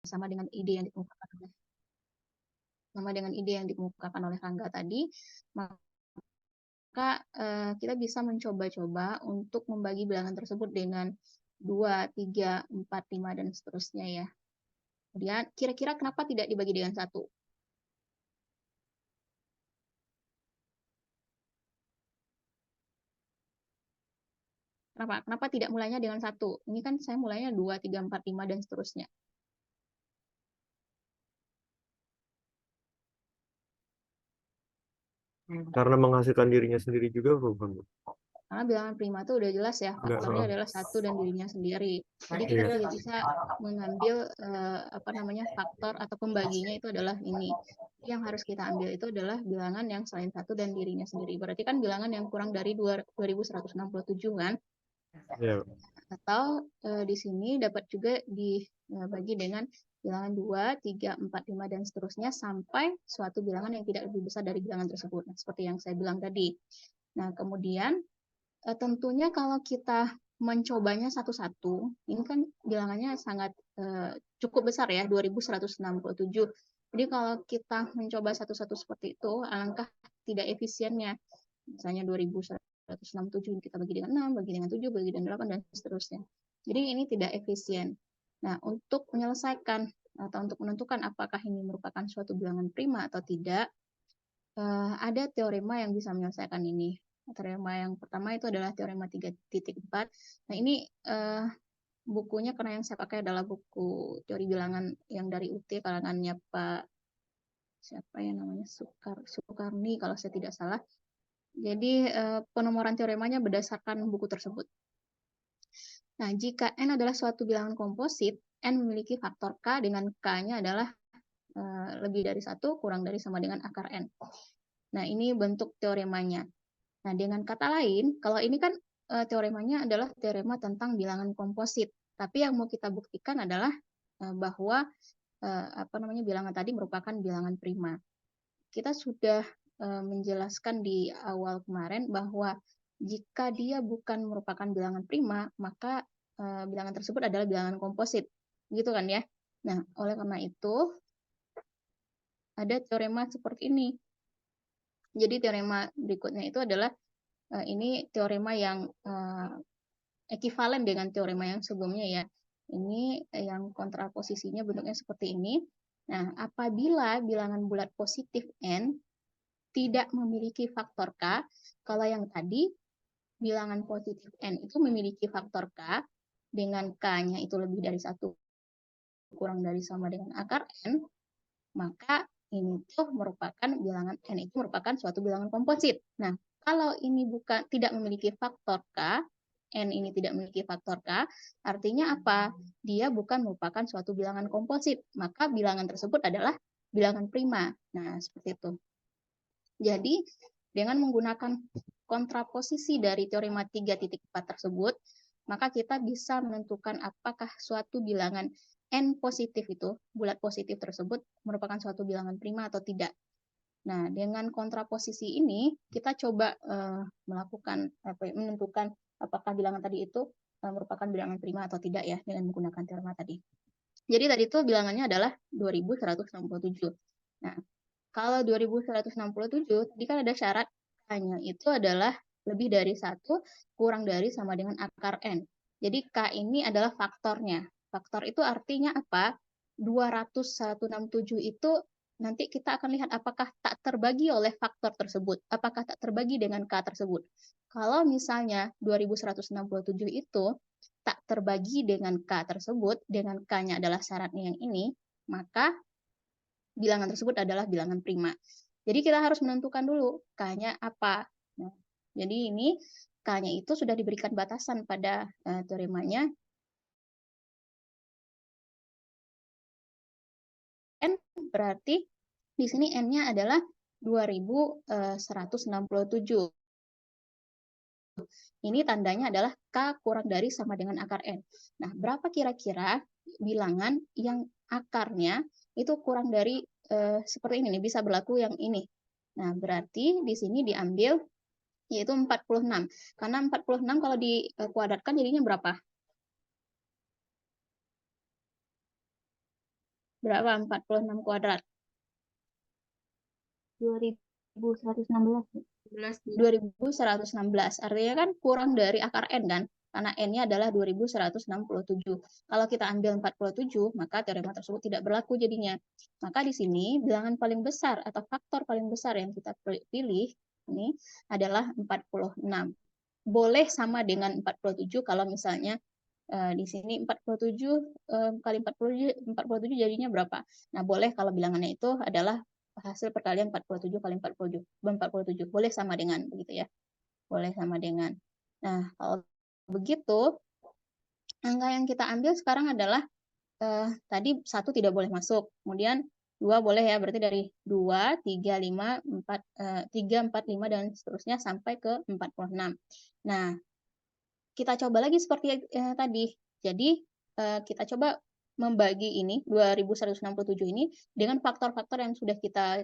sama dengan ide yang dikemukakan oleh Rangga tadi, maka kita bisa mencoba-coba untuk membagi bilangan tersebut dengan 2, 3, 4, 5, dan seterusnya ya. Kemudian kira-kira kenapa tidak dibagi dengan 1? Kenapa tidak mulainya dengan 1? Ini kan saya mulainya 2, 3, 4, 5, dan seterusnya. Karena menghasilkan dirinya sendiri juga, bukan? Karena bilangan prima itu udah jelas ya, faktornya adalah 1 dan dirinya sendiri. Jadi kita tidak bisa mengambil faktor atau pembaginya itu adalah ini. Yang harus kita ambil itu adalah bilangan yang selain 1 dan dirinya sendiri. Berarti kan bilangan yang kurang dari 2167 kan? Ya. Atau di sini dapat juga dibagi dengan bilangan 2, 3, 4, 5, dan seterusnya sampai suatu bilangan yang tidak lebih besar dari bilangan tersebut. Nah, seperti yang saya bilang tadi. Nah, kemudian tentunya kalau kita mencobanya satu-satu, ini kan bilangannya sangat cukup besar ya, 2167. Jadi kalau kita mencoba satu-satu seperti itu, alangkah tidak efisiennya. Misalnya 2167 kita bagi dengan 6, bagi dengan 7, bagi dengan 8, dan seterusnya. Jadi ini tidak efisien. Nah, untuk menyelesaikan atau untuk menentukan apakah ini merupakan suatu bilangan prima atau tidak, ada teorema yang bisa menyelesaikan ini. Teorema yang pertama itu adalah teorema 3.4. Nah, ini bukunya karena yang saya pakai adalah buku teori bilangan yang dari UT kalangannya Pak siapa ya namanya Sukarni kalau saya tidak salah. Jadi penomoran teoremanya berdasarkan buku tersebut. Nah, jika N adalah suatu bilangan komposit, N memiliki faktor K dengan K-nya adalah lebih dari 1 kurang dari sama dengan akar N. Nah, ini bentuk teoremanya. Nah, dengan kata lain, kalau ini kan teoremanya adalah teorema tentang bilangan komposit. Tapi yang mau kita buktikan adalah bahwa bilangan tadi merupakan bilangan prima. Kita sudah menjelaskan di awal kemarin bahwa jika dia bukan merupakan bilangan prima, maka bilangan tersebut adalah bilangan komposit. Gitu kan ya? Nah, oleh karena itu, ada teorema seperti ini. Jadi teorema berikutnya itu adalah ini teorema yang ekivalen dengan teorema yang sebelumnya ya. Ini yang kontraposisinya bentuknya seperti ini. Nah, apabila bilangan bulat positif N tidak memiliki faktor K, kalau yang tadi bilangan positif N itu memiliki faktor K dengan K-nya itu lebih dari 1 kurang dari sama dengan akar N, maka ini tuh merupakan bilangan N itu merupakan suatu bilangan komposit. Nah, kalau ini tidak memiliki faktor K, N ini tidak memiliki faktor K, artinya apa? Dia bukan merupakan suatu bilangan komposit, maka bilangan tersebut adalah bilangan prima. Nah, seperti itu. Jadi, dengan menggunakan kontraposisi dari teorema 3.4 tersebut, maka kita bisa menentukan apakah suatu bilangan N positif itu, bulat positif tersebut, merupakan suatu bilangan prima atau tidak. Nah, dengan kontraposisi ini, kita coba menentukan apakah bilangan tadi itu merupakan bilangan prima atau tidak ya, dengan menggunakan teorema tadi. Jadi tadi itu bilangannya adalah 2167. Nah, kalau 2167, tadi kan ada syarat K-nya itu adalah lebih dari 1 kurang dari sama dengan akar N. Jadi K ini adalah faktornya. Faktor itu artinya apa? 2167 itu nanti kita akan lihat apakah tak terbagi oleh faktor tersebut. Apakah tak terbagi dengan K tersebut. Kalau misalnya 2167 itu tak terbagi dengan K tersebut, dengan K-nya adalah syaratnya yang ini, maka bilangan tersebut adalah bilangan prima. Jadi kita harus menentukan dulu K-nya apa. Nah, jadi ini K-nya itu sudah diberikan batasan pada teoremanya. N berarti di sini N-nya adalah 2167. Ini tandanya adalah K kurang dari sama dengan akar N. Nah, berapa kira-kira bilangan yang akarnya itu kurang dari seperti ini nih, bisa berlaku yang ini. Nah, berarti di sini diambil yaitu 46. Karena 46 kalau dikuadratkan jadinya berapa? berapa? 46 kuadrat. 2116. 2116. Artinya kan kurang dari akar N kan? Karena N-nya adalah 2167. Kalau kita ambil 47, maka teorema tersebut tidak berlaku jadinya. Maka di sini bilangan paling besar atau faktor paling besar yang kita pilih ini adalah 46. Boleh sama dengan 47 kalau misalnya di sini 47 kali 47 jadinya berapa? Nah, boleh kalau bilangannya itu adalah hasil perkalian 47 kali 47. Boleh sama dengan begitu ya. Boleh sama dengan. Nah, kalau begitu, angka yang kita ambil sekarang adalah tadi 1 tidak boleh masuk. Kemudian 2 boleh ya, berarti dari 2, 3, 5, 3, 4, 5 dan seterusnya sampai ke 46. Nah, kita coba lagi seperti tadi. Jadi kita coba membagi ini 2167 ini dengan faktor-faktor yang sudah kita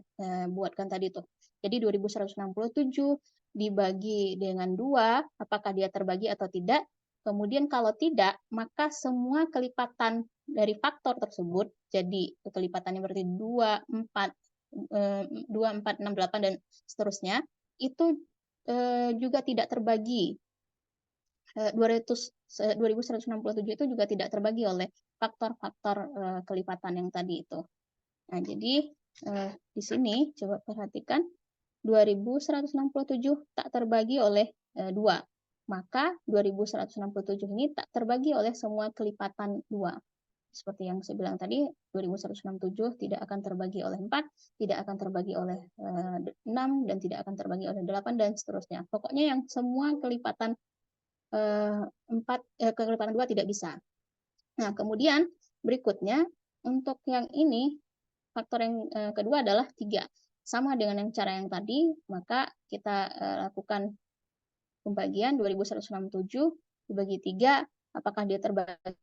buatkan tadi tuh. Jadi 2167 dibagi dengan 2, apakah dia terbagi atau tidak? Kemudian kalau tidak, maka semua kelipatan dari faktor tersebut, jadi kelipatannya berarti 2, 4, 6, 8 dan seterusnya, itu juga tidak terbagi. 2167 itu juga tidak terbagi oleh faktor-faktor kelipatan yang tadi itu. Nah, jadi di sini coba perhatikan 2167 tak terbagi oleh 2. Maka 2167 ini tak terbagi oleh semua kelipatan 2. Seperti yang saya bilang tadi, 2167 tidak akan terbagi oleh 4, tidak akan terbagi oleh 6, dan tidak akan terbagi oleh 8, dan seterusnya. Pokoknya yang semua kelipatan kelipatan 2 tidak bisa. Nah, kemudian berikutnya untuk yang ini faktor yang kedua adalah 3. Sama dengan yang cara yang tadi, maka kita lakukan pembagian 2167 dibagi 3, apakah dia terbagi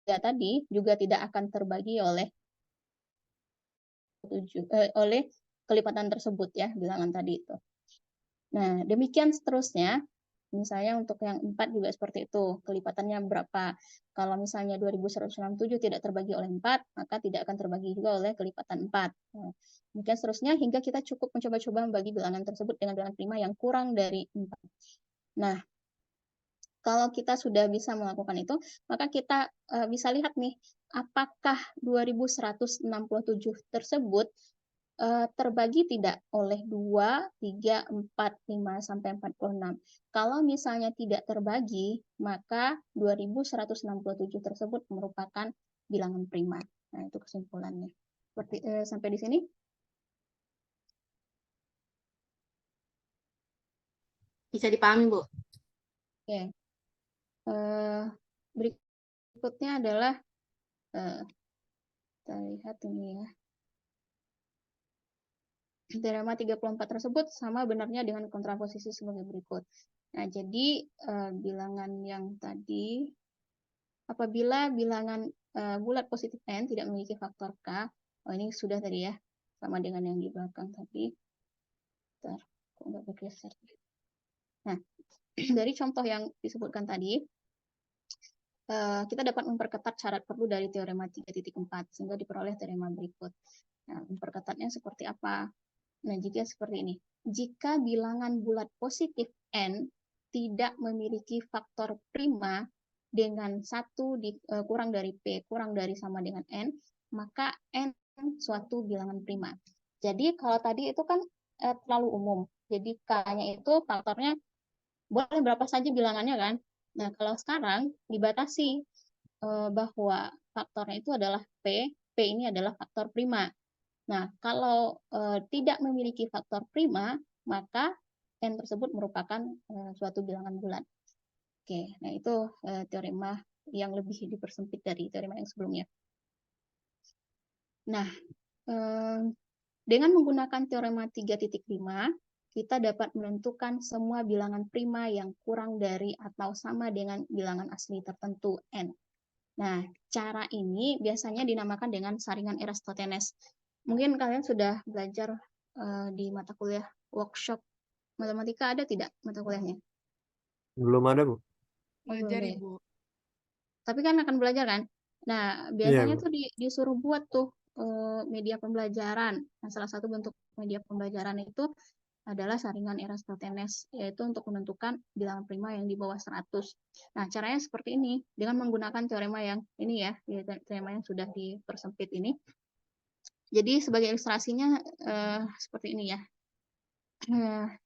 tadi juga tidak akan terbagi oleh oleh kelipatan tersebut ya, bilangan tadi itu. Nah, demikian seterusnya. Misalnya untuk yang 4 juga seperti itu. Kelipatannya berapa? Kalau misalnya 2167 tidak terbagi oleh 4, maka tidak akan terbagi juga oleh kelipatan 4. Nah, demikian seterusnya hingga kita cukup mencoba-coba membagi bilangan tersebut dengan bilangan prima yang kurang dari 4. Nah, kalau kita sudah bisa melakukan itu, maka kita bisa lihat nih, apakah 2167 tersebut terbagi tidak oleh 2, 3, 4, 5, sampai 46. Kalau misalnya tidak terbagi, maka 2167 tersebut merupakan bilangan prima. Nah, itu kesimpulannya. Seperti, sampai di sini? Bisa dipahami, Bu? Oke. Berikutnya adalah, kita lihat ini ya. Teorema 34 tersebut sama benarnya dengan kontraposisi sebagai berikut. Nah, jadi bilangan yang tadi, apabila bilangan bulat positif N tidak memiliki faktor K, ini sudah tadi ya, sama dengan yang di belakang tadi. Bentar, kok nggak bergeser. Nah, dari contoh yang disebutkan tadi, kita dapat memperketat syarat perlu dari teorema 3.4, sehingga diperoleh teorema berikut. Nah, memperketatnya seperti apa? Nah, jika seperti ini, jika bilangan bulat positif N tidak memiliki faktor prima dengan 1 kurang dari P kurang dari sama dengan N, maka N suatu bilangan prima. Jadi kalau tadi itu kan terlalu umum. Jadi K-nya itu faktornya boleh berapa saja bilangannya kan. Nah, kalau sekarang dibatasi bahwa faktornya itu adalah P ini adalah faktor prima. Nah, kalau tidak memiliki faktor prima, maka N tersebut merupakan suatu bilangan bulat. Oke, nah itu teorema yang lebih dipersempit dari teorema yang sebelumnya. Nah, dengan menggunakan teorema 3.5, kita dapat menentukan semua bilangan prima yang kurang dari atau sama dengan bilangan asli tertentu N. Nah, cara ini biasanya dinamakan dengan saringan Eratosthenes. Mungkin kalian sudah belajar di mata kuliah workshop matematika, ada tidak mata kuliahnya? Belum ada, Bu. Belajar, Ibu. Tapi kan akan belajar kan? Nah, Iya, biasanya Bu. tuh disuruh buat tuh media pembelajaran. Nah, salah satu bentuk media pembelajaran itu adalah saringan Eratosthenes, yaitu untuk menentukan bilangan prima yang di bawah 100. Nah, caranya seperti ini, dengan menggunakan teorema yang ini ya, teorema yang sudah dipersempit ini. Jadi sebagai ilustrasinya seperti ini ya.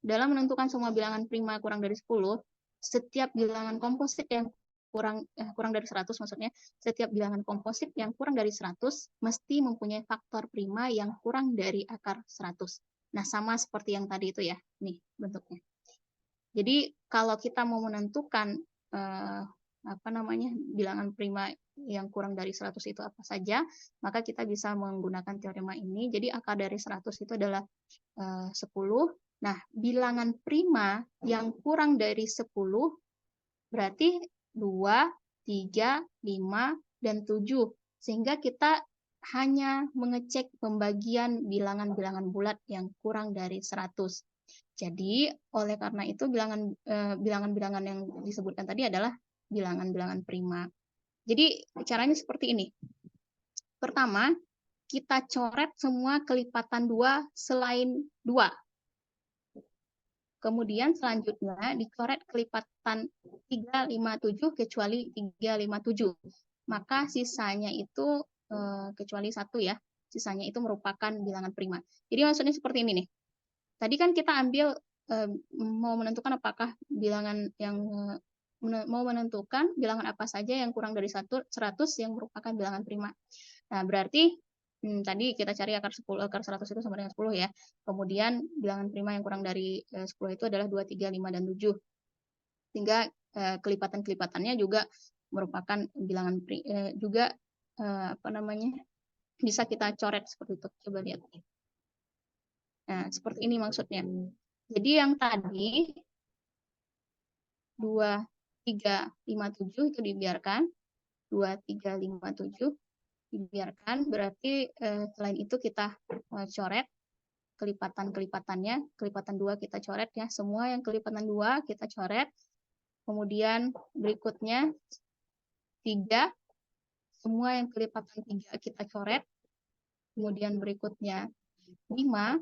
Dalam menentukan semua bilangan prima kurang dari 10, setiap bilangan komposit yang kurang dari 100 maksudnya, setiap bilangan komposit yang kurang dari 100 mesti mempunyai faktor prima yang kurang dari akar 100. Nah, sama seperti yang tadi itu ya. Nih bentuknya. Jadi kalau kita mau menentukan bilangan prima yang kurang dari 100 itu apa saja, maka kita bisa menggunakan teorema ini. Jadi akar dari 100 itu adalah 10. Nah, bilangan prima yang kurang dari 10 berarti 2, 3, 5, dan 7. Sehingga kita hanya mengecek pembagian bilangan-bilangan bulat yang kurang dari 100. Jadi, oleh karena itu bilangan-bilangan yang disebutkan tadi adalah bilangan-bilangan prima. Jadi, caranya seperti ini. Pertama, kita coret semua kelipatan 2 selain 2. Kemudian selanjutnya dicoret kelipatan 357 kecuali 357. Maka sisanya itu kecuali 1 ya, sisanya itu merupakan bilangan prima. Jadi maksudnya seperti ini nih. Tadi kan kita ambil mau menentukan apakah bilangan yang mau menentukan bilangan apa saja yang kurang dari 100 yang merupakan bilangan prima. Nah, berarti tadi kita cari akar 10, akar 100 itu sama dengan 10 ya. Kemudian bilangan prima yang kurang dari 10 itu adalah 2, 3, 5, dan 7. Sehingga kelipatan-kelipatannya juga merupakan bilangan juga bisa kita coret seperti itu. Coba lihat. Nah, seperti ini maksudnya. Jadi yang tadi 2, 3, 5, 7 itu dibiarkan. 2, 3, 5, 7 dibiarkan, berarti selain itu kita coret kelipatan-kelipatannya, kelipatan 2 kita coret ya, semua yang kelipatan 2 kita coret, kemudian berikutnya 3, semua yang kelipatan 3 kita coret, kemudian berikutnya 5,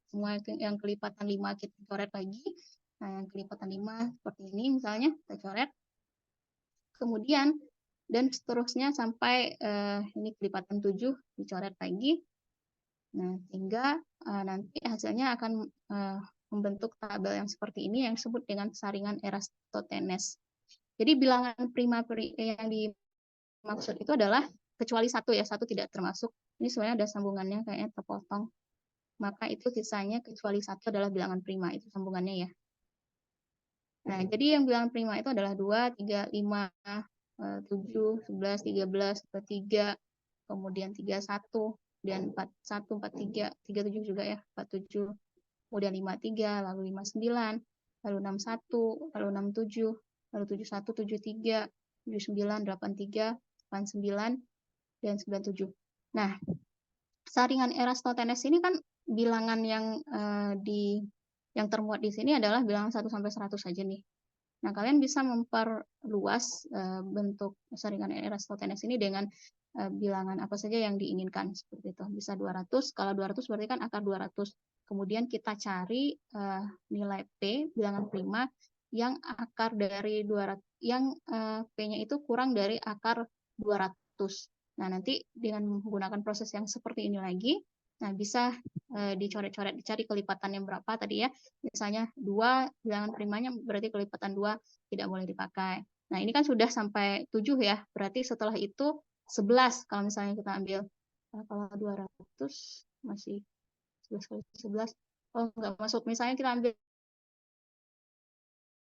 semua yang kelipatan 5 kita coret lagi, nah yang kelipatan 5 seperti ini misalnya, kita coret, kemudian dan seterusnya sampai ini kelipatan 7 dicoret lagi. Nah, sehingga nanti hasilnya akan membentuk tabel yang seperti ini yang disebut dengan saringan Eratosthenes. Jadi bilangan prima yang dimaksud itu adalah kecuali 1 ya, 1 tidak termasuk. Ini sebenarnya ada sambungannya kayaknya terpotong. Maka itu sisanya kecuali 1 adalah bilangan prima, itu sambungannya ya. Nah, jadi yang bilangan prima itu adalah 2, 3, 5, 7, 11, 13, 3, kemudian 31, dan 41, 43, 37 juga ya, 47, kemudian 53, lalu 59, lalu 61, lalu 67, lalu 71, 73, 79, 83, 89, dan 97. Nah, saringan Eratosthenes ini kan bilangan yang termuat di sini adalah bilangan 1 sampai 100 saja nih. Nah, kalian bisa memperluas bentuk saringan Eratosthenes ini dengan bilangan apa saja yang diinginkan seperti itu. Bisa 200, kalau 200 berarti kan akar 200. Kemudian kita cari nilai P, bilangan prima yang akar dari 200, yang P-nya itu kurang dari akar 200. Nah, nanti dengan menggunakan proses yang seperti ini lagi, nah bisa dicoret-coret, dicari kelipatannya berapa tadi ya. Misalnya 2, bilangan primanya berarti kelipatan 2 tidak boleh dipakai. Nah, ini kan sudah sampai 7 ya. Berarti setelah itu 11 kalau misalnya kita ambil. Kalau 200 masih 11 kali 11. Oh, enggak masuk. Misalnya kita ambil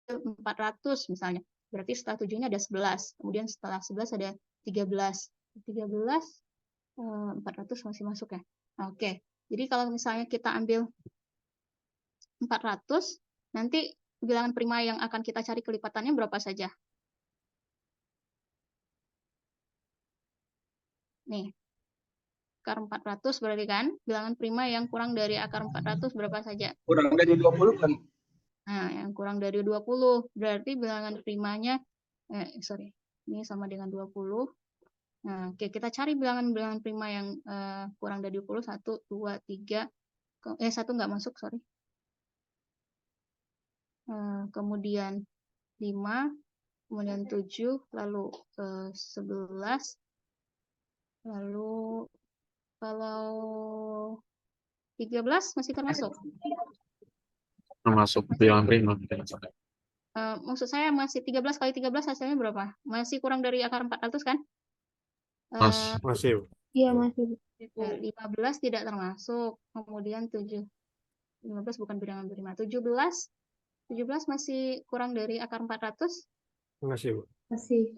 400 misalnya. Berarti setelah 7 ini ada 11. Kemudian setelah 11 ada 13. 13 400 masih masuk ya. Oke. Jadi kalau misalnya kita ambil 400, nanti bilangan prima yang akan kita cari kelipatannya berapa saja? Nih, akar 400 berarti kan? Bilangan prima yang kurang dari akar 400 berapa saja? Kurang dari 20 kan? Nah, yang kurang dari 20, berarti bilangan primanya, ini sama dengan 20. Nah, oke, kita cari bilangan-bilangan prima yang kurang dari 20, 1, 2, 3, 1 nggak masuk, sorry. Kemudian 5, kemudian 7, lalu 11, lalu kalau 13 masih termasuk. Termasuk bilangan prima. Maksud saya masih 13 kali 13 hasilnya berapa? Masih kurang dari akar 400 kan? Mas, Masih. Iya, masih. 15 tidak termasuk. Kemudian 15 bukan bilangan prima. 17 masih kurang dari akar 400. Masih, Bu. Masih.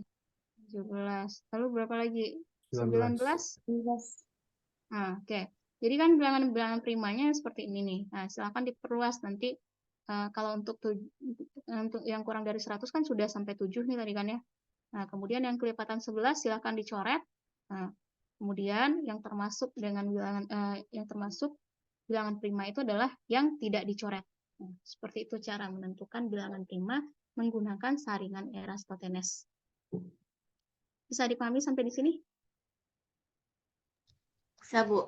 17. Lalu berapa lagi? 19. 19. Nah, oke. Jadi kan bilangan-bilangan primanya seperti ini nih. Nah, silakan diperluas nanti. Kalau untuk yang kurang dari 100 kan sudah sampai 7 nih tadi kan ya. Nah, kemudian yang kelipatan 11 silakan dicoret. Nah, kemudian yang termasuk bilangan prima itu adalah yang tidak dicoret. Nah, seperti itu cara menentukan bilangan prima menggunakan saringan Eratosthenes. Bisa dipahami sampai di sini? Bisa, Bu.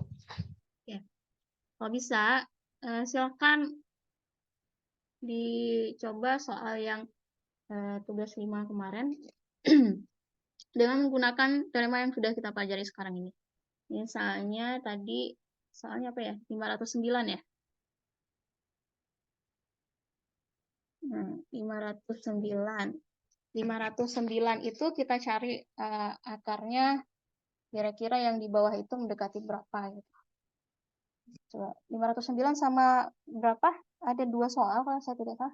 Kalau bisa, silakan dicoba soal yang tugas 5 kemarin dengan menggunakan teorema yang sudah kita pelajari sekarang ini. Misalnya tadi soalnya apa ya? 509 ya? 509. 509 itu kita cari akarnya kira-kira yang di bawah itu mendekati berapa gitu. Coba 509 sama berapa? Ada 2 soal kalau saya tidak salah.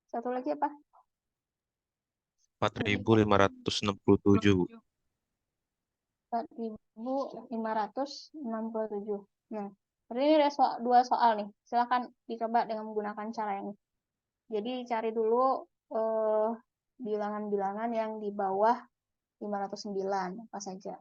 Satu lagi apa? 4.567. 4.567. Nah, ini ada 2 soal nih. Silakan dicoba dengan menggunakan cara ini. Jadi cari dulu bilangan-bilangan yang di bawah 509 apa saja.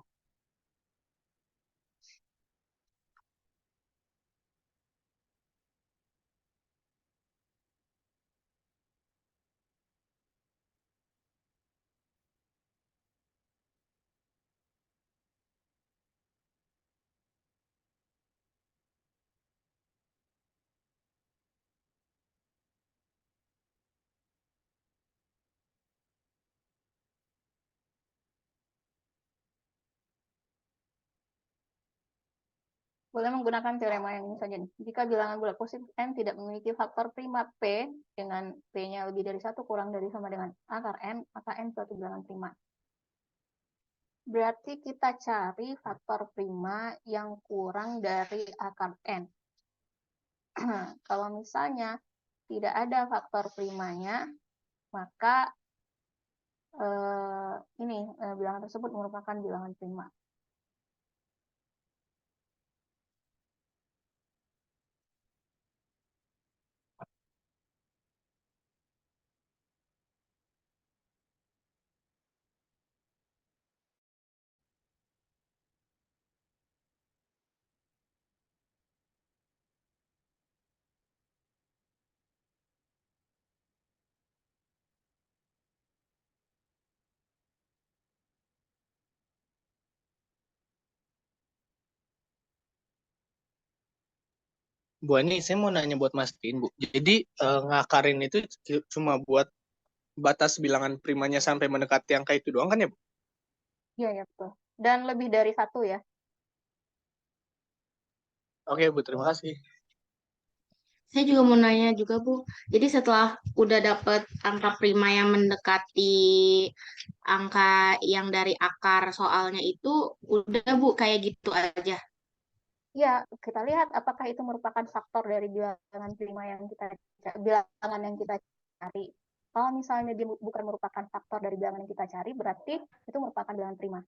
Boleh menggunakan teorema yang ini saja nih. Jika bilangan bulat positif n tidak memiliki faktor prima p dengan p-nya lebih dari 1 kurang dari sama dengan akar n, maka n suatu bilangan prima. Berarti kita cari faktor prima yang kurang dari akar n. Kalau misalnya tidak ada faktor primanya, maka bilangan tersebut merupakan bilangan prima. Bu Ani, saya mau nanya buat Mas Tin, Bu. Jadi ngakarin itu cuma buat batas bilangan primanya sampai mendekati angka itu doang kan ya, Bu? Iya, ya betul. Dan lebih dari 1 ya. Oke, Bu. Terima kasih. Saya juga mau nanya juga, Bu. Jadi setelah udah dapet angka prima yang mendekati angka yang dari akar soalnya itu, udah, Bu, kayak gitu aja. Ya, kita lihat apakah itu merupakan faktor dari bilangan prima bilangan yang kita cari. Kalau misalnya dia bukan merupakan faktor dari bilangan yang kita cari, berarti itu merupakan bilangan prima.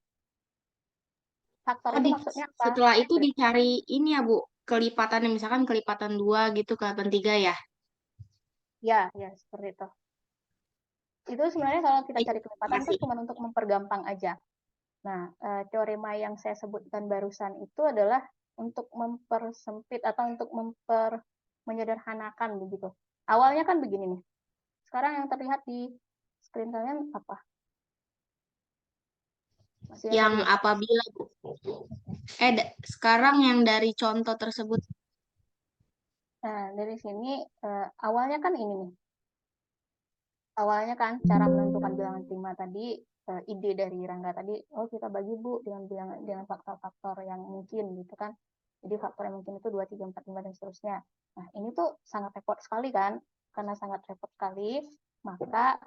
Faktor itu maksudnya apa? Setelah itu dicari ini ya, Bu, kelipatannya, misalkan kelipatan 2 gitu, kelipatan 3 ya. Ya, seperti itu. Itu sebenarnya kalau kita cari kelipatan itu cuma untuk mempergampang aja. Nah, teorema yang saya sebutkan barusan itu adalah untuk mempersempit atau untuk menyederhanakan begitu. Awalnya kan begini nih. Sekarang yang terlihat di screen kalian apa? Masih Yang tadi ya? apabila, sekarang yang dari contoh tersebut. Nah, dari sini awalnya kan ini nih. Awalnya kan cara menentukan bilangan prima tadi, ide dari Rangga tadi, oh kita bagi Bu dengan faktor-faktor yang mungkin gitu kan. Jadi faktor yang mungkin itu 2, 3, 4, 5 dan seterusnya. Nah, ini tuh sangat repot sekali kan. Karena sangat repot sekali, maka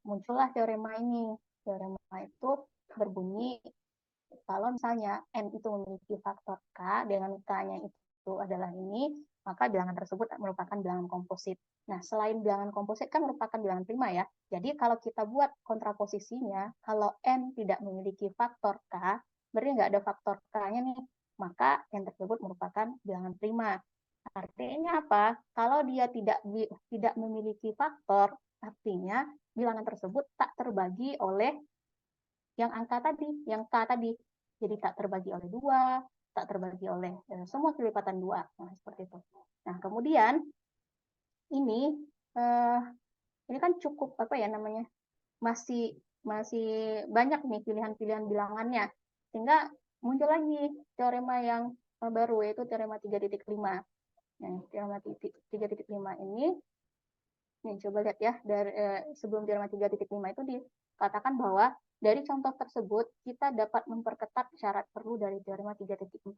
muncullah teorema ini. Teorema itu berbunyi kalau misalnya N itu memiliki faktor K dengan K-nya itu adalah ini, maka bilangan tersebut merupakan bilangan komposit. Nah, selain bilangan komposit kan merupakan bilangan prima ya. Jadi kalau kita buat kontraposisinya, kalau N tidak memiliki faktor K, berarti nggak ada faktor K-nya nih, maka N tersebut merupakan bilangan prima. Artinya apa? Kalau dia tidak memiliki faktor, artinya bilangan tersebut tak terbagi oleh yang angka tadi, yang K tadi. Jadi tak terbagi oleh 2, tak terbagi oleh semua kelipatan 2. Nah, seperti itu. Nah, kemudian ini eh, ini kan cukup apa ya namanya? Masih masih banyak nih pilihan-pilihan bilangannya. Sehingga muncul lagi teorema yang baru yaitu teorema 3.5. Nah, teorema 3.5 ini nih, coba lihat ya, dari sebelum teorema 3.5 itu dikatakan bahwa dari contoh tersebut kita dapat memperketat syarat perlu dari teorema 3.4.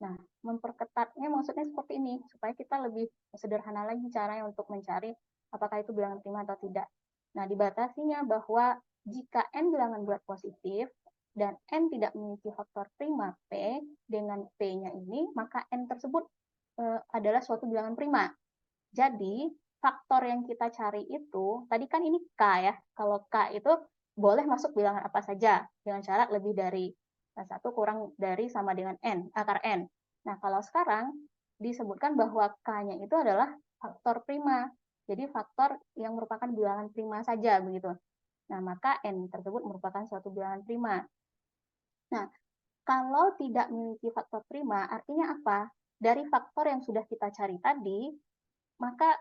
Nah, memperketatnya maksudnya seperti ini, supaya kita lebih sederhana lagi caranya untuk mencari apakah itu bilangan prima atau tidak. Nah, dibatasinya bahwa jika N bilangan bulat positif dan N tidak memiliki faktor prima P dengan P-nya ini, maka N tersebut adalah suatu bilangan prima. Jadi, faktor yang kita cari itu, tadi kan ini K ya. Kalau K itu boleh masuk bilangan apa saja dengan syarat lebih dari 1 kurang dari sama dengan N, akar N. Nah, kalau sekarang disebutkan bahwa K-nya itu adalah faktor prima. Jadi faktor yang merupakan bilangan prima saja begitu. Nah, maka N tersebut merupakan suatu bilangan prima. Nah, kalau tidak memiliki faktor prima, artinya apa? Dari faktor yang sudah kita cari tadi, maka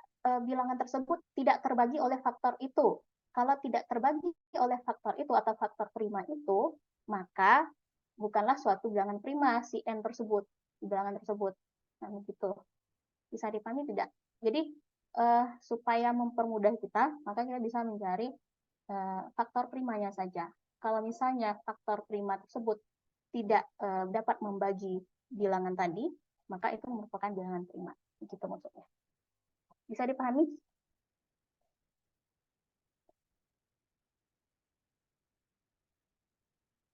bilangan tersebut tidak terbagi oleh faktor itu. Kalau tidak terbagi oleh faktor itu atau faktor prima itu, maka bukanlah suatu bilangan prima si N tersebut, bilangan tersebut. Nah, begitu. Bisa dipahami tidak? Jadi, supaya mempermudah kita, maka kita bisa mencari faktor primanya saja. Kalau misalnya faktor prima tersebut tidak dapat membagi bilangan tadi, maka itu merupakan bilangan prima. Begitu maksudnya. Bisa dipahami?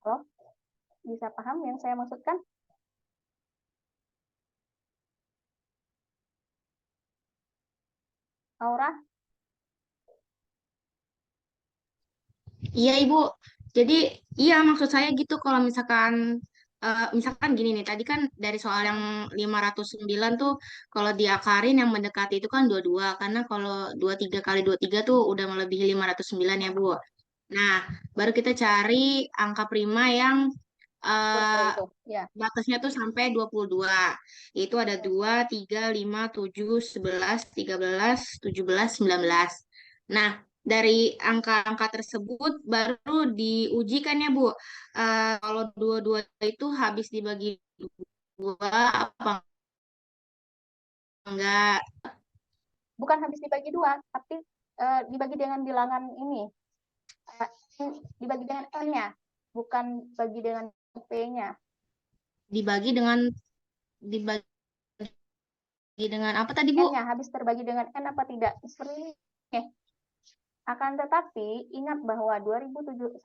Halo? Bisa paham yang saya maksudkan? Aura? Iya, Ibu. Jadi, iya maksud saya gitu kalau misalkan misalkan gini nih, tadi kan dari soal yang 509 tuh kalau diakarin yang mendekati itu kan 22 karena kalau 23 kali 23 tuh udah melebihi 509 ya, Bu. Nah, baru kita cari angka prima yang Boleh eh, itu. Ya. batasnya tuh sampai 22. Itu ada 2, 3, 5, 7, 11, 13, 17, 19. Nah, dari angka-angka tersebut baru diujikan ya, Bu. Kalau dua-dua itu habis dibagi dua apa enggak? Bukan habis dibagi 2, tapi dibagi dengan bilangan ini. Dibagi dengan N-nya, bukan bagi dengan P-nya. Dibagi dibagi dengan apa tadi, Bu? N-nya habis terbagi dengan N apa tidak? Seperti ini. Akan tetapi, ingat bahwa 2167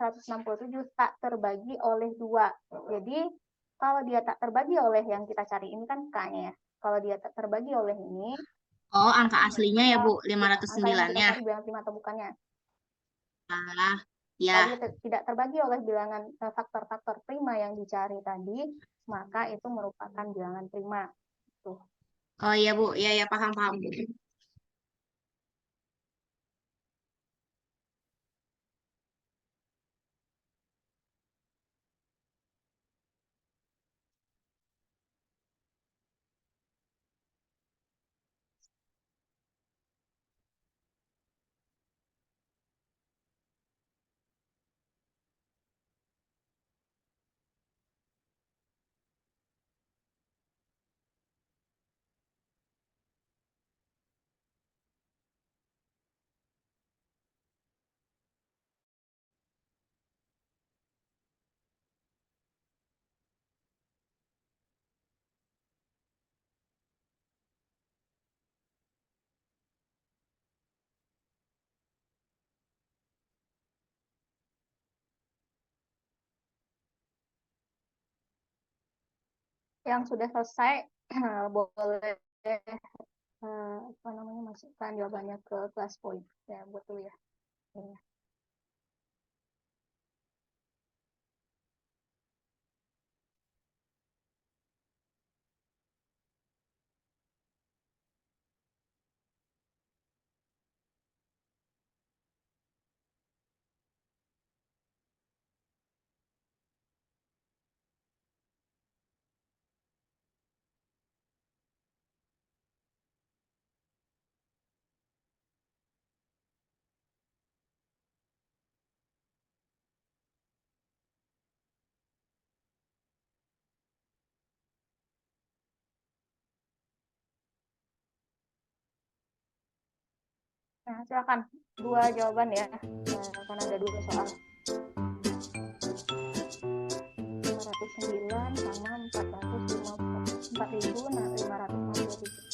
tak terbagi oleh 2. Jadi, kalau dia tak terbagi oleh yang kita cari ini kan K-nya ya. Kalau dia tak terbagi oleh ini, Oh, angka aslinya ya, Bu, angka yang kita 509-nya. cari bilangan prima atau bukannya. Ah, Kalau ya. dia tidak terbagi oleh bilangan faktor-faktor prima yang dicari tadi, maka itu merupakan bilangan prima. Tuh. Oh iya, Bu. Iya, ya, paham, paham. yang sudah selesai boleh apa namanya masukkan jawabannya ke kelas point ya betul ya. Iya. Nah, silakan dua jawaban ya, karena ada dua soal. 509 sama 4.557.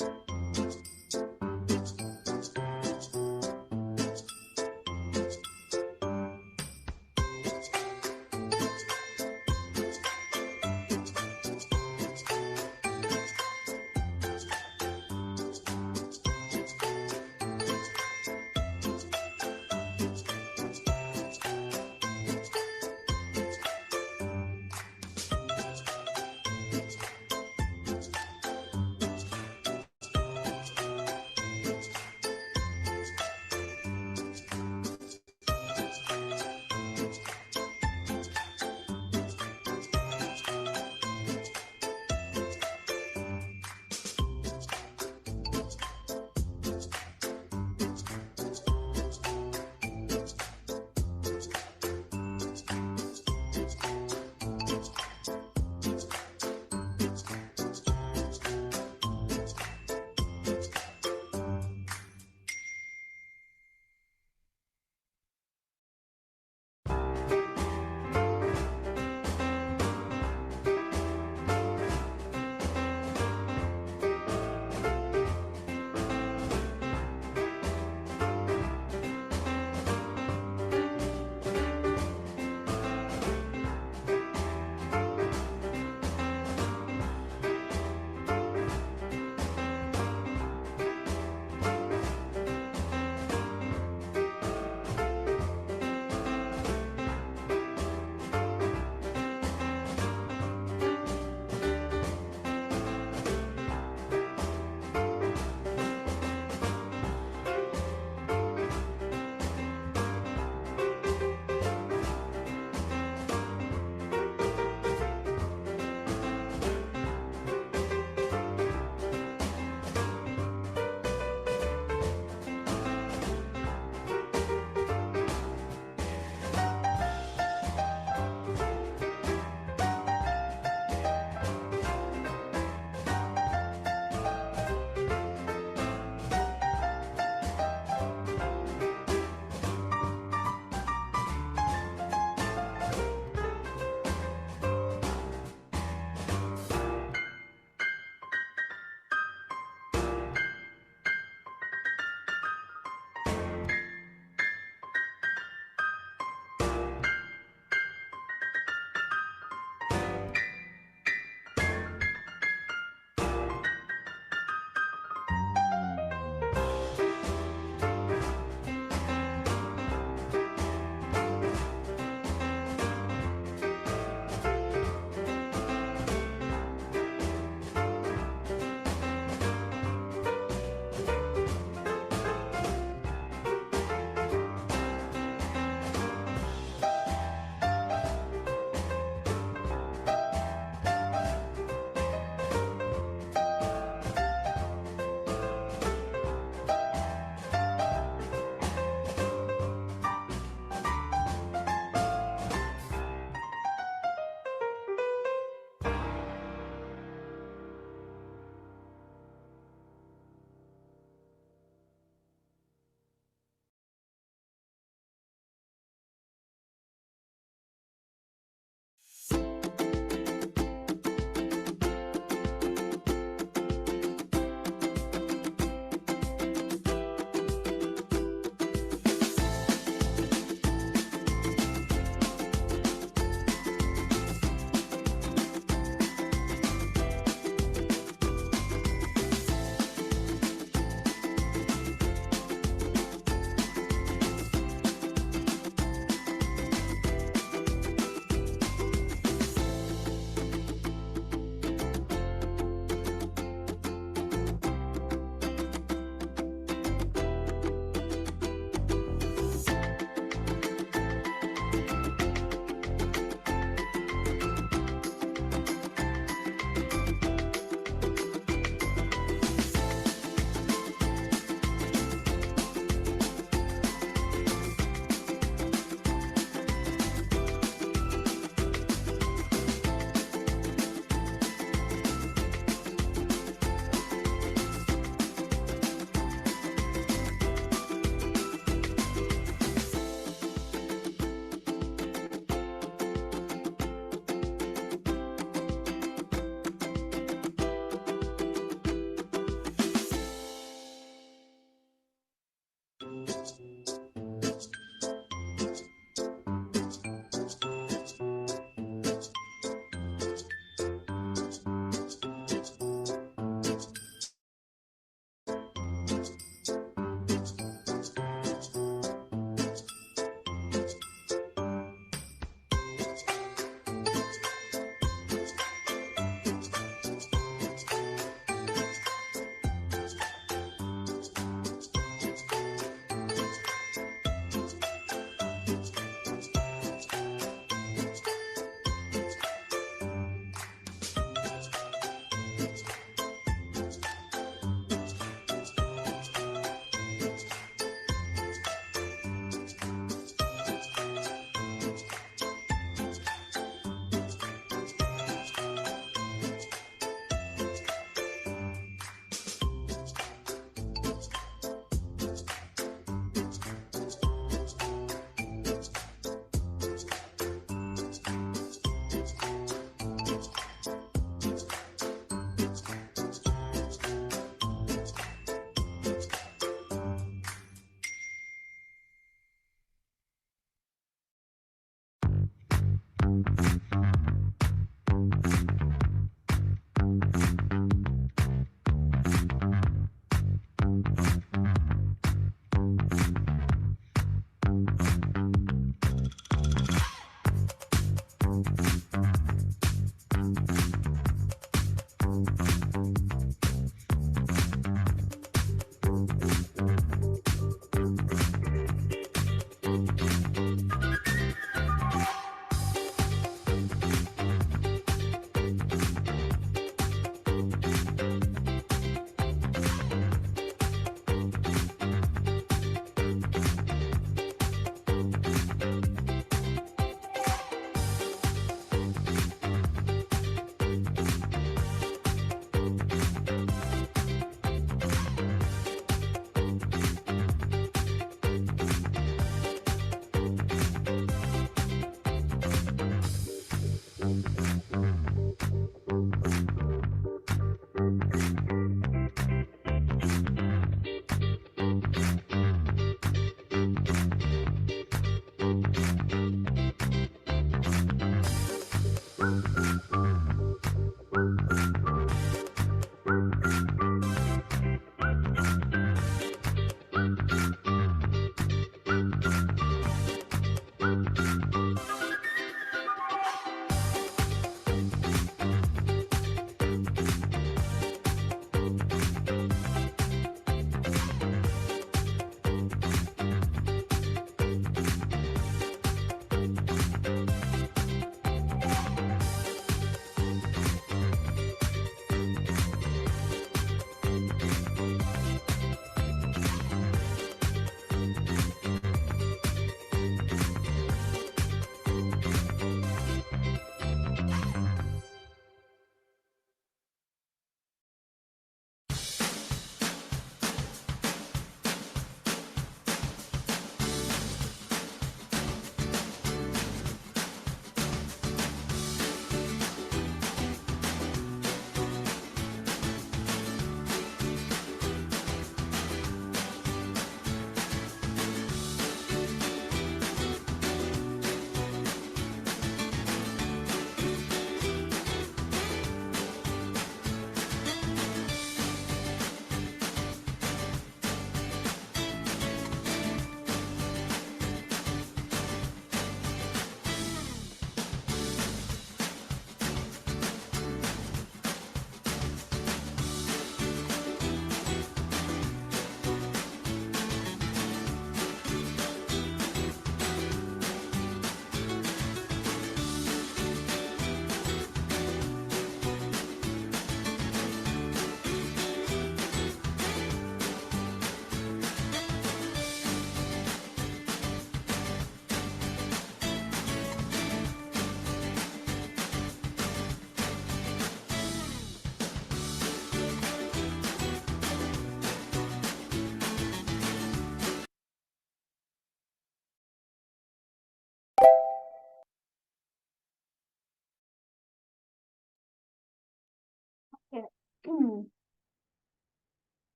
Oke.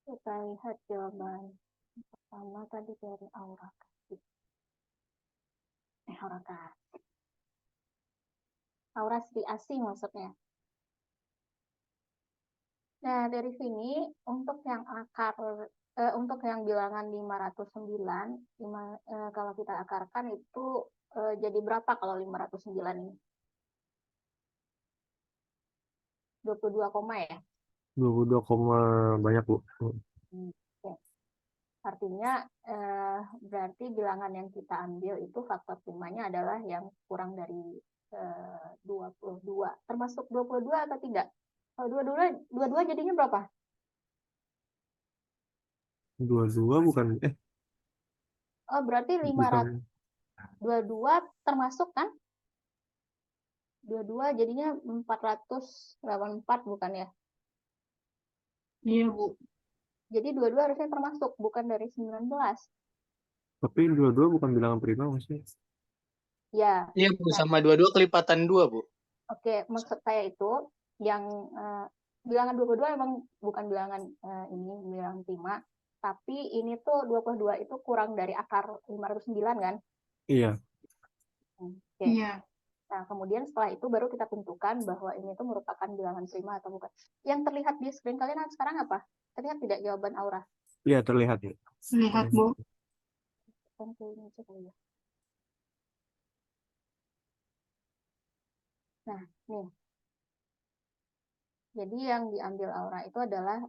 Kita lihat jawaban pertama tadi dari Aura Kasih. Aura Kasih. Aura Sri Asih maksudnya. Nah, dari sini untuk yang untuk yang bilangan 509, kalau kita akarkan itu jadi berapa kalau 509 ini? 22 koma ya? 22, banyak, Bu. Oke. Artinya berarti bilangan yang kita ambil itu faktor primanya adalah yang kurang dari 22. Termasuk 22 atau tidak? Kalau 22 jadinya berapa? 22 bukan, Oh, berarti bukan. 522 termasuk kan? 22 jadinya 484 bukan ya? Iya, Bu. Jadi 22 harusnya termasuk, bukan dari 19. Tapi 22 bukan bilangan prima maksudnya. Ya, Iya, Bu, sama 22 kelipatan 2, Bu. oke. Maksud saya itu yang bilangan 22 memang bukan bilangan ini bilangan prima, tapi ini tuh 22 itu kurang dari akar 509 kan? Iya. Oke. Iya. Nah, kemudian setelah itu baru kita tentukan bahwa ini tuh merupakan bilangan prima atau bukan. Yang terlihat di screen kalian sekarang apa? Terlihat tidak jawaban Aura? Iya, terlihat ya. Lihat, Bu. Kan kayaknya aja kali ya. Nah, nih. Jadi yang diambil Aura itu adalah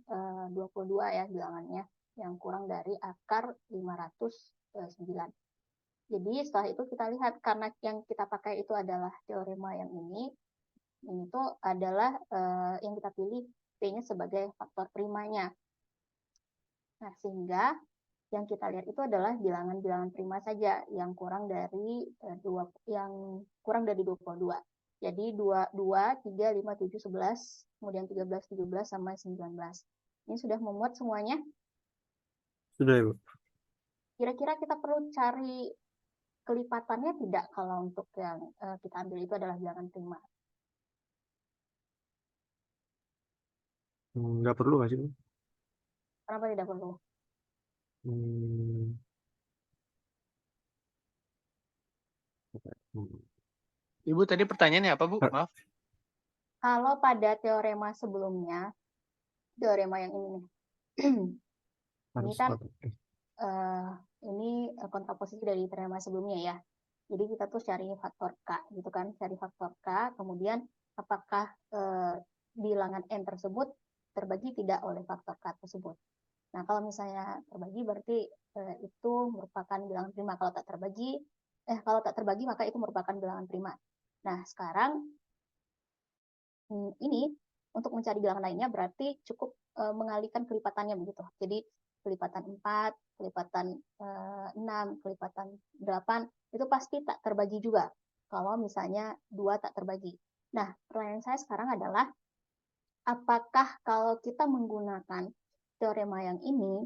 22 ya bilangannya, yang kurang dari akar 509. Jadi setelah itu kita lihat, karena yang kita pakai itu adalah teorema yang ini tuh adalah yang kita pilih P-nya sebagai faktor primanya. Nah, sehingga yang kita lihat itu adalah bilangan-bilangan prima saja yang kurang dari 22. Jadi 2, 3, 5, 7, 11, kemudian 13, 17 sama 19. Ini sudah memuat semuanya. Sudah ya, Bu. Kira-kira kita perlu cari kelipatannya tidak kalau untuk yang kita ambil itu adalah bilangan prima. Nggak perlu nggak sih, Bu? Kenapa tidak perlu? Hmm, Ibu tadi pertanyaannya apa, Bu? Ah. Maaf. Kalau pada teorema sebelumnya, teorema yang ini nih, ini harus kan apa? ini kontraposisi dari teorema sebelumnya ya. Jadi kita tuh cari faktor K gitu kan, cari faktor K, kemudian apakah bilangan N tersebut terbagi tidak oleh faktor K tersebut. Nah, kalau misalnya terbagi berarti itu merupakan bilangan prima. Kalau tak terbagi maka itu merupakan bilangan prima. Nah, sekarang ini untuk mencari bilangan lainnya berarti cukup mengalihkan kelipatannya begitu. Jadi kelipatan 4, kelipatan 6, kelipatan 8 itu pasti tak terbagi juga. Kalau misalnya 2 tak terbagi. Nah, pertanyaan saya sekarang adalah apakah kalau kita menggunakan teorema yang ini,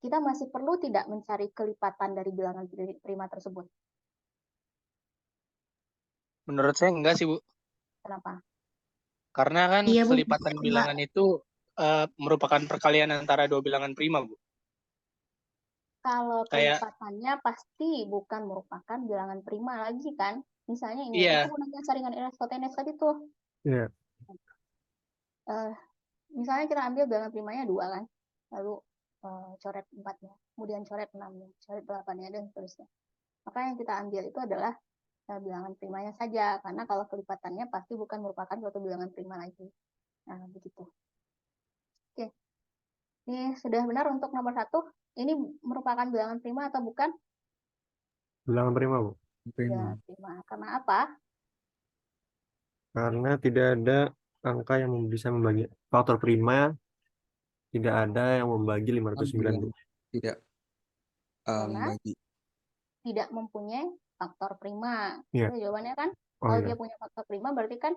kita masih perlu tidak mencari kelipatan dari bilangan prima tersebut? Menurut saya enggak sih, Bu. Kenapa? Karena kan Iya, Bu. kelipatan bilangan itu merupakan perkalian antara dua bilangan prima, Bu. Kalau Kayak- kelipatannya pasti bukan merupakan bilangan prima lagi kan? Misalnya ini, Iya. kita gunakan saringan Eratosthenes tadi tuh. Iya. Misalnya kita ambil bilangan primanya 2 kan, lalu coret 4-nya, kemudian coret 6-nya, coret 8-nya, dan seterusnya. Maka yang kita ambil itu adalah bilangan primanya saja, karena kalau kelipatannya pasti bukan merupakan suatu bilangan prima lagi. Nah, begitu. Oke. Ini sudah benar untuk nomor 1. Ini merupakan bilangan prima atau bukan? Bilangan prima, Bu. Ya, prima. Karena apa? Karena tidak ada angka yang bisa membagi faktor prima, tidak ada yang membagi 509, Bu. Tidak Karena membagi. tidak mempunyai faktor prima. Iya. Itu jawabannya kan? Oh Kalau iya. dia punya faktor prima berarti kan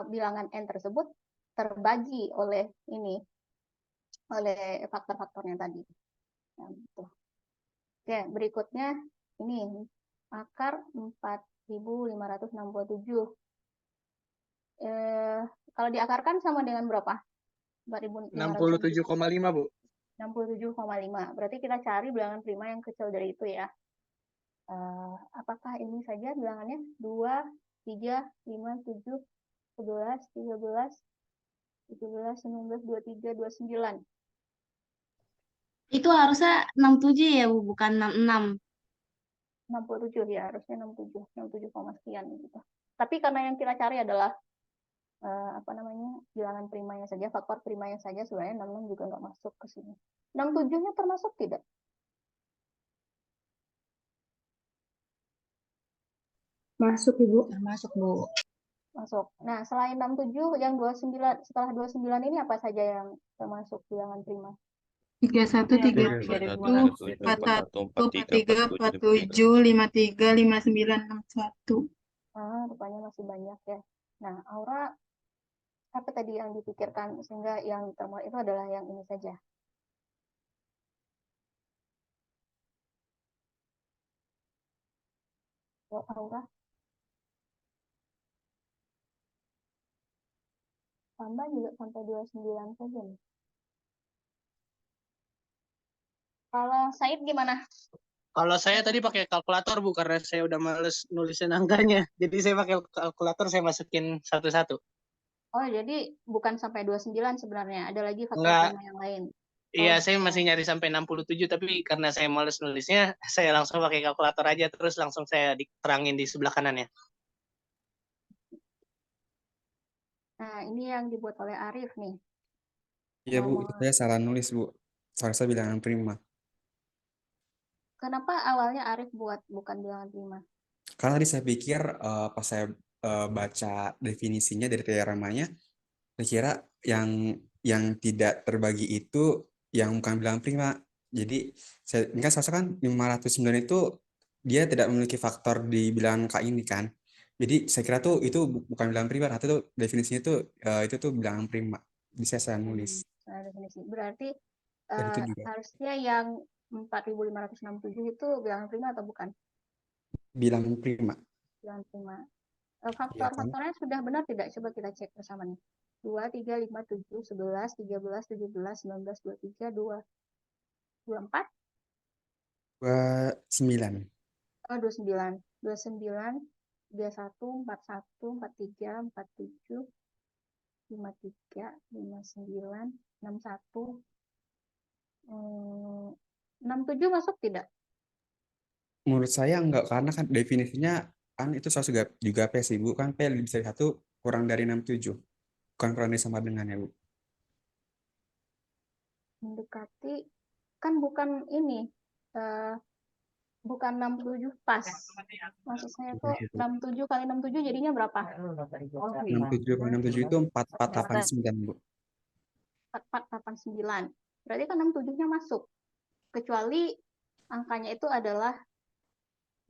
bilangan N tersebut terbagi oleh faktor-faktornya tadi. Nah, gitu. Oke, berikutnya ini akar 4.567. Kalau diakarkan sama dengan berapa? 4.567. 67,5, Bu. 67,5. Berarti kita cari bilangan prima yang kecil dari itu ya. Apakah ini saja bilangannya? 2, 3, 5, 7, 11, 13, 17, 19, 23, 29. Itu harusnya 67 ya, Bu, bukan 66. 67 ya, harusnya 67 koma sekian gitu. Tapi karena yang kita cari adalah bilangan primanya saja, faktor primanya saja, sebenarnya 66 juga nggak masuk ke sini. 67-nya termasuk tidak? Masuk, Ibu. Termasuk, Bu. Masuk. Nah, selain 67, yang 29, setelah 29 ini apa saja yang termasuk bilangan prima? 31, 32, 41, 43, 47, 53, 59, 61. Rupanya masih banyak ya. Nah, Aura, apa tadi yang dipikirkan sehingga yang termuat itu adalah yang ini saja? Buat Aura? Tambah juga sampai 29 saja nih. Kalau Said gimana? Kalau saya tadi pakai kalkulator, Bu, karena saya udah males nulisin angkanya. Jadi saya pakai kalkulator, saya masukin satu-satu. Oh, jadi bukan sampai 29 sebenarnya. Ada lagi faktor Enggak. prima yang lain. Iya, Oh, saya masih nyari sampai 67, tapi karena saya males nulisnya, saya langsung pakai kalkulator aja, terus langsung saya diterangin di sebelah kanannya. Nah, ini yang dibuat oleh Arif nih. Iya, Bu, itu saya salah nulis, Bu. Seharusnya bilangan prima. Kenapa awalnya Arif buat bukan bilangan prima? Karena tadi saya pikir pas saya baca definisinya dari teoremanya, saya kira yang tidak terbagi itu yang bukan bilangan prima. Jadi ini kan seharusnya kan 509 itu dia tidak memiliki faktor di bilangan K ini kan. Jadi saya kira tuh itu bukan bilangan prima, atau itu definisinya itu tuh bilangan prima. Jadi saya nulis. Definisi. Berarti Dan itu juga. harusnya yang 4.567 itu bilangan prima atau bukan? bilangan prima. Bilangan prima. Iya kan? Faktor-faktornya sudah benar tidak? Coba kita cek bersama nih. 2, 3, 5, 7, 11, 13, 17, 19, 23, 2, 24, 29. oh 29, 29, 31, 41, 43, 47, 53, 59, 61, 67 masuk tidak? Menurut saya enggak, karena kan definisinya kan itu juga juga P sih, Bu. Kan P lebih dari 1 kurang dari 67. Bukan kurang dari sama dengan ya, Bu. Mendekati, kan bukan ini, bukan 67 pas. Maksud saya tuh 67 kali 67 jadinya berapa? 67 kali 67 itu 4489, Bu. 4489. Berarti kan 67-nya masuk. Kecuali angkanya itu adalah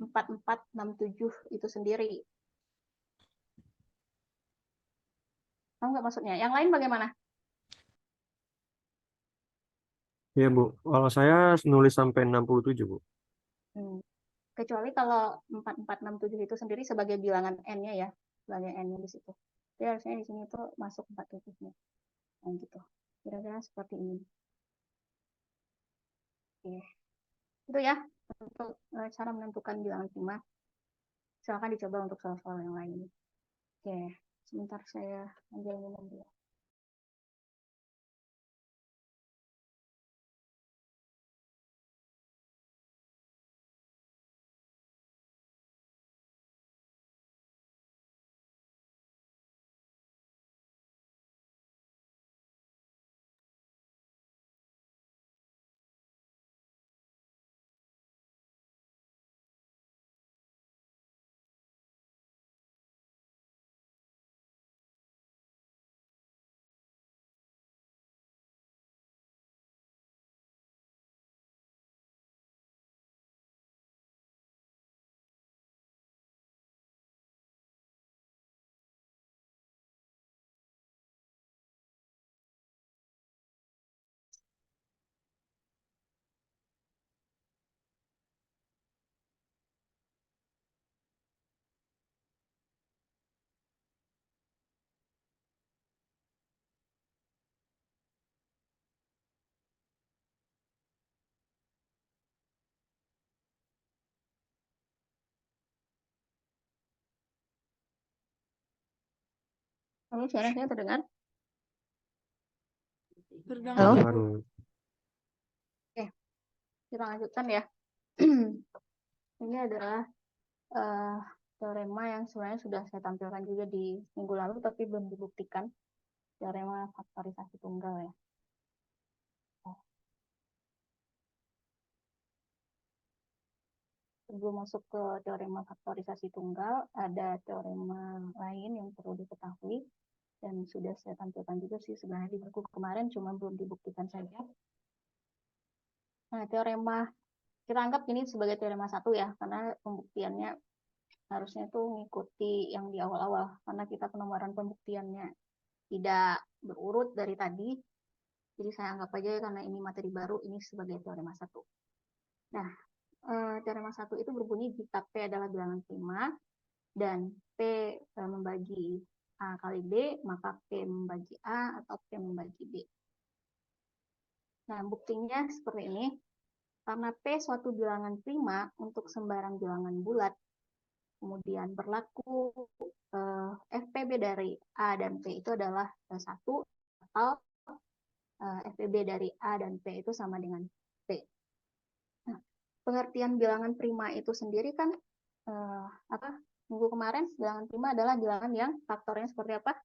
4467 itu sendiri. Tahu nggak maksudnya? Yang lain bagaimana? Iya, Bu. Kalau saya nulis sampai 67, Bu. Kecuali kalau 4467 itu sendiri sebagai bilangan N-nya ya, sebagai N-nya di situ. Jadi harusnya di sini tuh masuk 4 titiknya. Nah, gitu. Kira-kira seperti ini. Oke. Itu ya untuk cara menentukan bilangan prima. Silakan dicoba untuk soal-soal yang lain. Oke, sebentar saya ambil minum dulu. Halo, suara saya terdengar? Halo? Baru. Oke, kita lanjutkan ya. Ini adalah teorema yang sebenarnya sudah saya tampilkan juga di minggu lalu, tapi belum dibuktikan. Teorema faktorisasi tunggal ya. Sebelum masuk ke teorema faktorisasi tunggal, ada teorema lain yang perlu diketahui dan sudah saya tampilkan juga sih sebenarnya di buku kemarin, cuma belum dibuktikan saja. Nah, teorema kita anggap ini sebagai teorema 1 ya, karena pembuktiannya harusnya itu mengikuti yang di awal-awal, karena kita penomoran pembuktiannya tidak berurut dari tadi. Jadi saya anggap aja karena ini materi baru, ini sebagai teorema 1. Nah, teorema 1 itu berbunyi jika P adalah bilangan prima dan P membagi A kali B, maka P membagi A atau P membagi B. Nah, buktinya seperti ini. Karena P suatu bilangan prima untuk sembarang bilangan bulat, kemudian berlaku FPB dari A dan P itu adalah 1, atau FPB dari A dan P itu sama dengan P. Nah, pengertian bilangan prima itu sendiri kan minggu kemarin bilangan prima adalah bilangan yang faktornya seperti apa?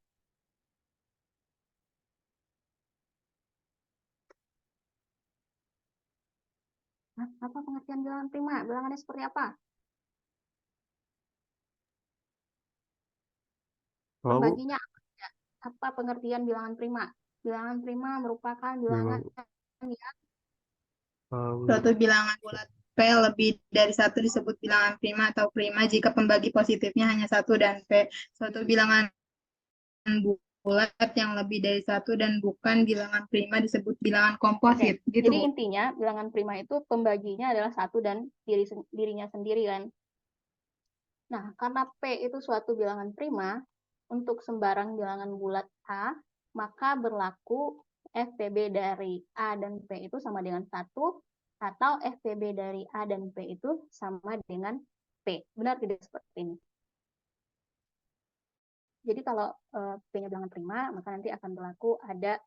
Nah, apa pengertian bilangan prima? Bilangannya seperti apa? Pembaginya apa pengertian bilangan prima? Bilangan prima merupakan bilangan yang Suatu bilangan bulat P lebih dari 1 disebut bilangan prima atau prima jika pembagi positifnya hanya 1 dan P. Suatu bilangan bulat yang lebih dari 1 dan bukan bilangan prima disebut bilangan komposit. Oke. Gitu, Jadi Bu. intinya bilangan prima itu pembaginya adalah 1 dan dirinya sendiri kan. Nah, karena P itu suatu bilangan prima, untuk sembarang bilangan bulat A, maka berlaku FPB dari A dan P itu sama dengan 1, atau FPB dari A dan P itu sama dengan P. Benar tidak seperti ini? Jadi kalau P-nya bilangan prima, maka nanti akan berlaku ada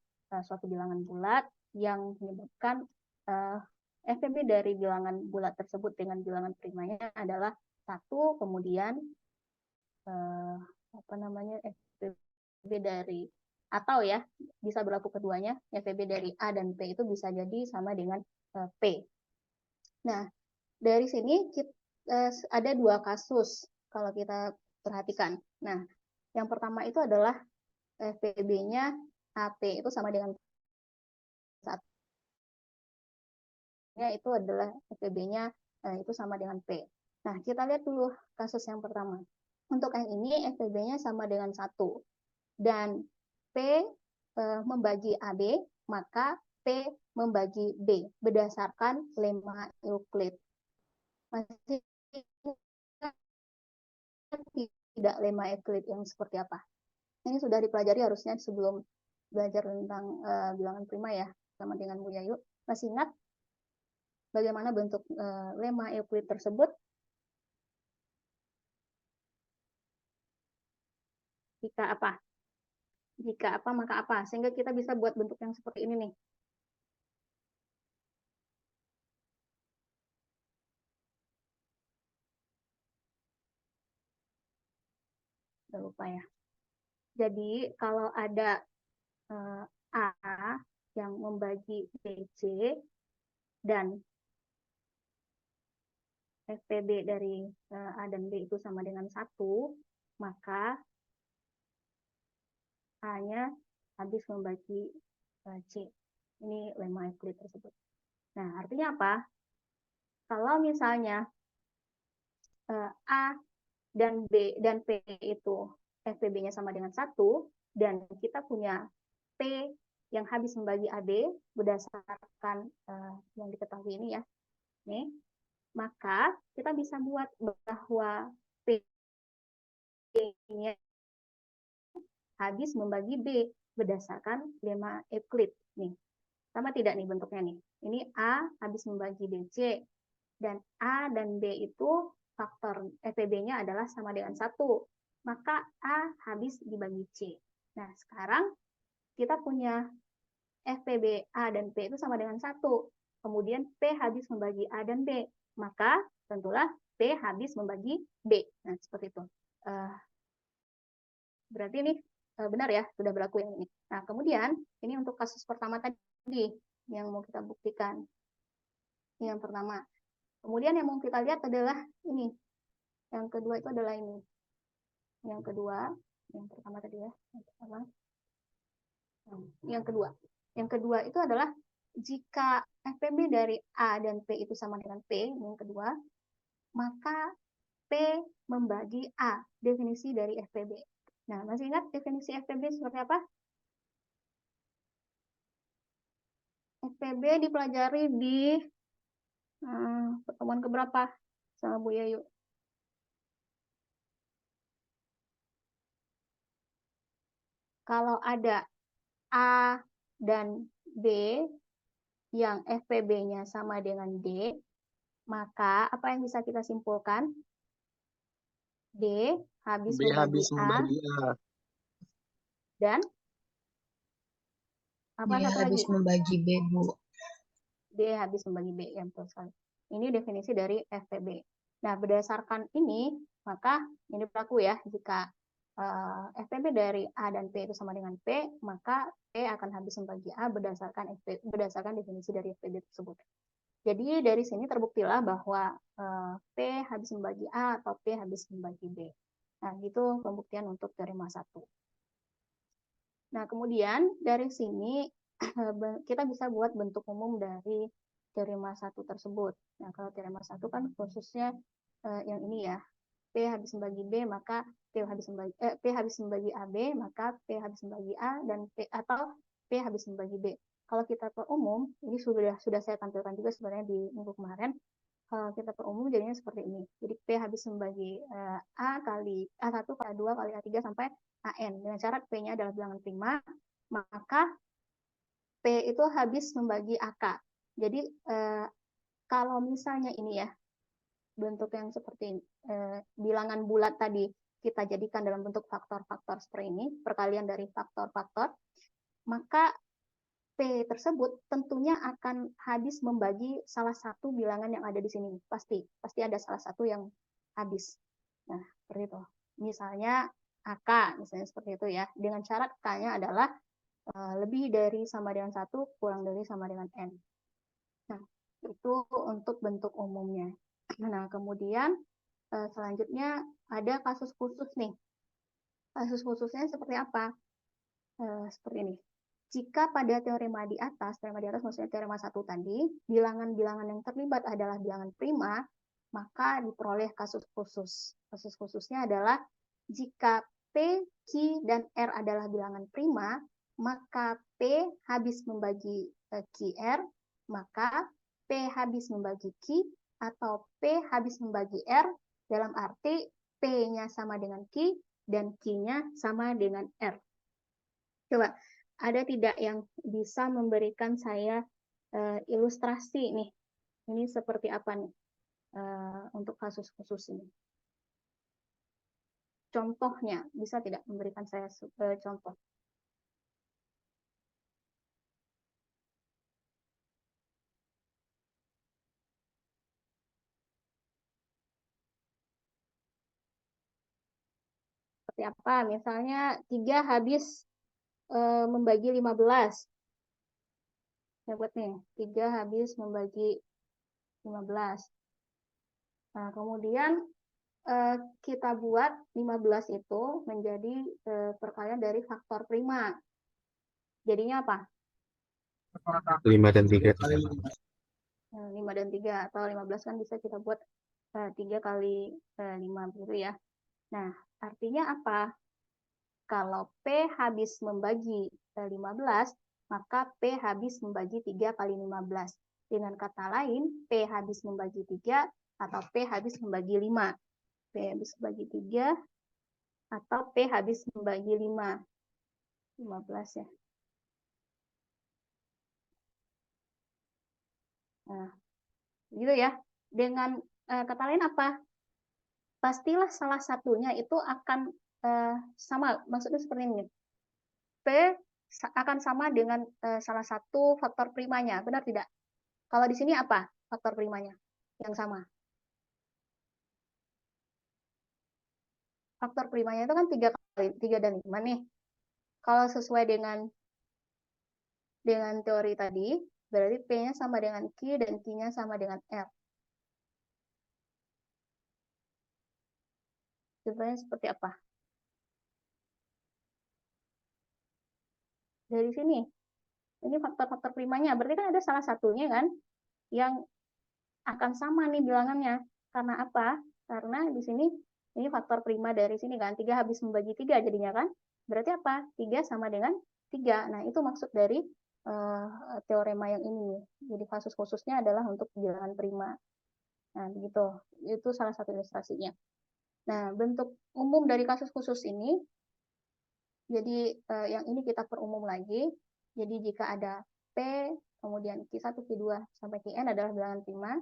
suatu bilangan bulat yang menyebabkan FPB dari bilangan bulat tersebut dengan bilangan primanya adalah 1, kemudian FPB dari, atau ya bisa berlaku keduanya, FPB dari A dan P itu bisa jadi sama dengan P. Nah, dari sini ada 2 kasus kalau kita perhatikan. Nah, yang pertama itu adalah FPB-nya AP itu sama dengan 1. Itu adalah FPB-nya itu sama dengan P. Nah, kita lihat dulu kasus yang pertama. Untuk yang ini FPB-nya sama dengan 1. Dan P membagi AB, maka P membagi B berdasarkan lemma Euclid. Masih tidak lemma Euclid yang seperti apa? Ini sudah dipelajari harusnya sebelum belajar tentang bilangan prima ya, sama dengan Bu Yayu. Masih ingat bagaimana bentuk lemma Euclid tersebut? Jika apa? Jika apa, maka apa. Sehingga kita bisa buat bentuk yang seperti ini nih. Udah lupa ya. Jadi kalau ada A yang membagi BC dan FPB dari A dan B itu sama dengan 1, maka A-nya habis membagi C. Ini lemma Euclid tersebut. Nah, artinya apa? Kalau misalnya A dan B dan P itu FPB-nya sama dengan 1, dan kita punya P yang habis membagi AB berdasarkan yang diketahui ini ya. Nih, maka kita bisa buat bahwa P-nya habis membagi B berdasarkan lemma Euclid. Nih, sama tidak nih bentuknya nih? Ini A habis membagi BC, dan A dan B itu faktor FPB-nya adalah sama dengan 1. Maka A habis dibagi C. Nah, sekarang kita punya FPB A dan P itu sama dengan 1. Kemudian P habis membagi A dan B. Maka tentulah P habis membagi B. Nah, seperti itu. Berarti ini benar ya, sudah berlaku yang ini. Nah, kemudian ini untuk kasus pertama tadi yang mau kita buktikan. Ini yang pertama. Kemudian yang mau kita lihat adalah ini. Yang kedua itu adalah ini. Yang kedua, yang pertama tadi ya. Yang pertama. Yang kedua. Yang kedua itu adalah jika FPB dari A dan P itu sama dengan P, yang kedua, maka P membagi A, definisi dari FPB. Nah, masih ingat definisi FPB seperti apa? FPB dipelajari di pertemuan keberapa sama Bu Yayu? Kalau ada A dan B yang FPB-nya sama dengan D, maka apa yang bisa kita simpulkan? D habis B membagi habis A, membagi A. dan apa D satu habis lagi? membagi B, Bu. D habis membagi B, yang betul sekali. Ini definisi dari FPB. Nah, berdasarkan ini, maka ini berlaku ya, jika FPB dari A dan P itu sama dengan P, maka P akan habis membagi A berdasarkan definisi dari FPB tersebut. Jadi dari sini terbuktilah bahwa P habis membagi A atau P habis membagi B. Nah, itu pembuktian untuk teorema 1. Nah, kemudian dari sini kita bisa buat bentuk umum dari teorema 1 tersebut. Nah, kalau teorema 1 kan khususnya yang ini ya. P habis membagi B, maka P habis membagi AB, maka P habis membagi A, dan atau P habis membagi B. Kalau kita perumum, ini sudah saya tampilkan juga sebenarnya di minggu kemarin. Kalau kita perumum jadinya seperti ini. Jadi P habis membagi A kali A1 kali A2 kali A3 sampai AN. Dengan syarat P-nya adalah bilangan prima, maka P itu habis membagi AK. Jadi kalau misalnya ini ya, bentuk yang seperti bilangan bulat tadi kita jadikan dalam bentuk faktor-faktor seperti ini, perkalian dari faktor-faktor, maka P tersebut tentunya akan habis membagi salah satu bilangan yang ada di sini. Pasti ada salah satu yang habis. Nah, seperti itu. Misalnya AK, misalnya seperti itu ya. Dengan syarat K-nya adalah lebih dari sama dengan 1, kurang dari sama dengan N. Nah, itu untuk bentuk umumnya. Nah, kemudian selanjutnya ada kasus khusus nih. Kasus khususnya seperti apa? Seperti ini. Jika pada teorema di atas maksudnya teorema 1 tadi, bilangan-bilangan yang terlibat adalah bilangan prima, maka diperoleh kasus khusus. Kasus khususnya adalah jika P, Q, dan R adalah bilangan prima, maka P habis membagi QR, maka P habis membagi Q, atau P habis membagi R, dalam arti P-nya sama dengan Q, dan Q-nya sama dengan R. Coba, ada tidak yang bisa memberikan saya ilustrasi nih? Ini seperti apa nih untuk kasus khusus ini? Contohnya, bisa tidak memberikan saya contoh? Seperti apa? Misalnya 3 habis membagi 15. Saya buat nih, 3 habis membagi 15. Nah, kemudian kita buat 15 itu menjadi perkalian dari faktor prima. Jadinya apa? 5 dan 3. 5 dan 3, atau 15 kan bisa kita buat 3 kali 5 gitu ya. Nah, artinya apa? Kalau P habis membagi 15, maka P habis membagi 3 kali 15. Dengan kata lain, P habis membagi 3 atau P habis membagi 5. P habis membagi 3 atau P habis membagi 5. 15 ya. Nah, gitu ya. Dengan kata lain apa? Pastilah salah satunya itu akan sama, maksudnya seperti ini. P akan sama dengan salah satu faktor primanya, benar tidak? Kalau di sini apa faktor primanya yang sama? Faktor primanya itu kan 3 dan 5 nih. Kalau sesuai dengan teori tadi, berarti P-nya sama dengan Q dan Q-nya sama dengan R. Contohnya seperti apa? Dari sini. Ini faktor-faktor primanya. Berarti kan ada salah satunya kan yang akan sama nih bilangannya. Karena apa? Karena di sini ini faktor prima dari sini kan. 3 habis membagi 3 jadinya kan. Berarti apa? 3 sama dengan 3. Nah, itu maksud dari teorema yang ini. Jadi kasus khususnya adalah untuk bilangan prima. Nah, begitu. Itu salah satu ilustrasinya. Nah, bentuk umum dari kasus khusus ini, jadi yang ini kita perumum lagi. Jadi jika ada P, kemudian Q1, Q2, sampai Qn adalah bilangan prima,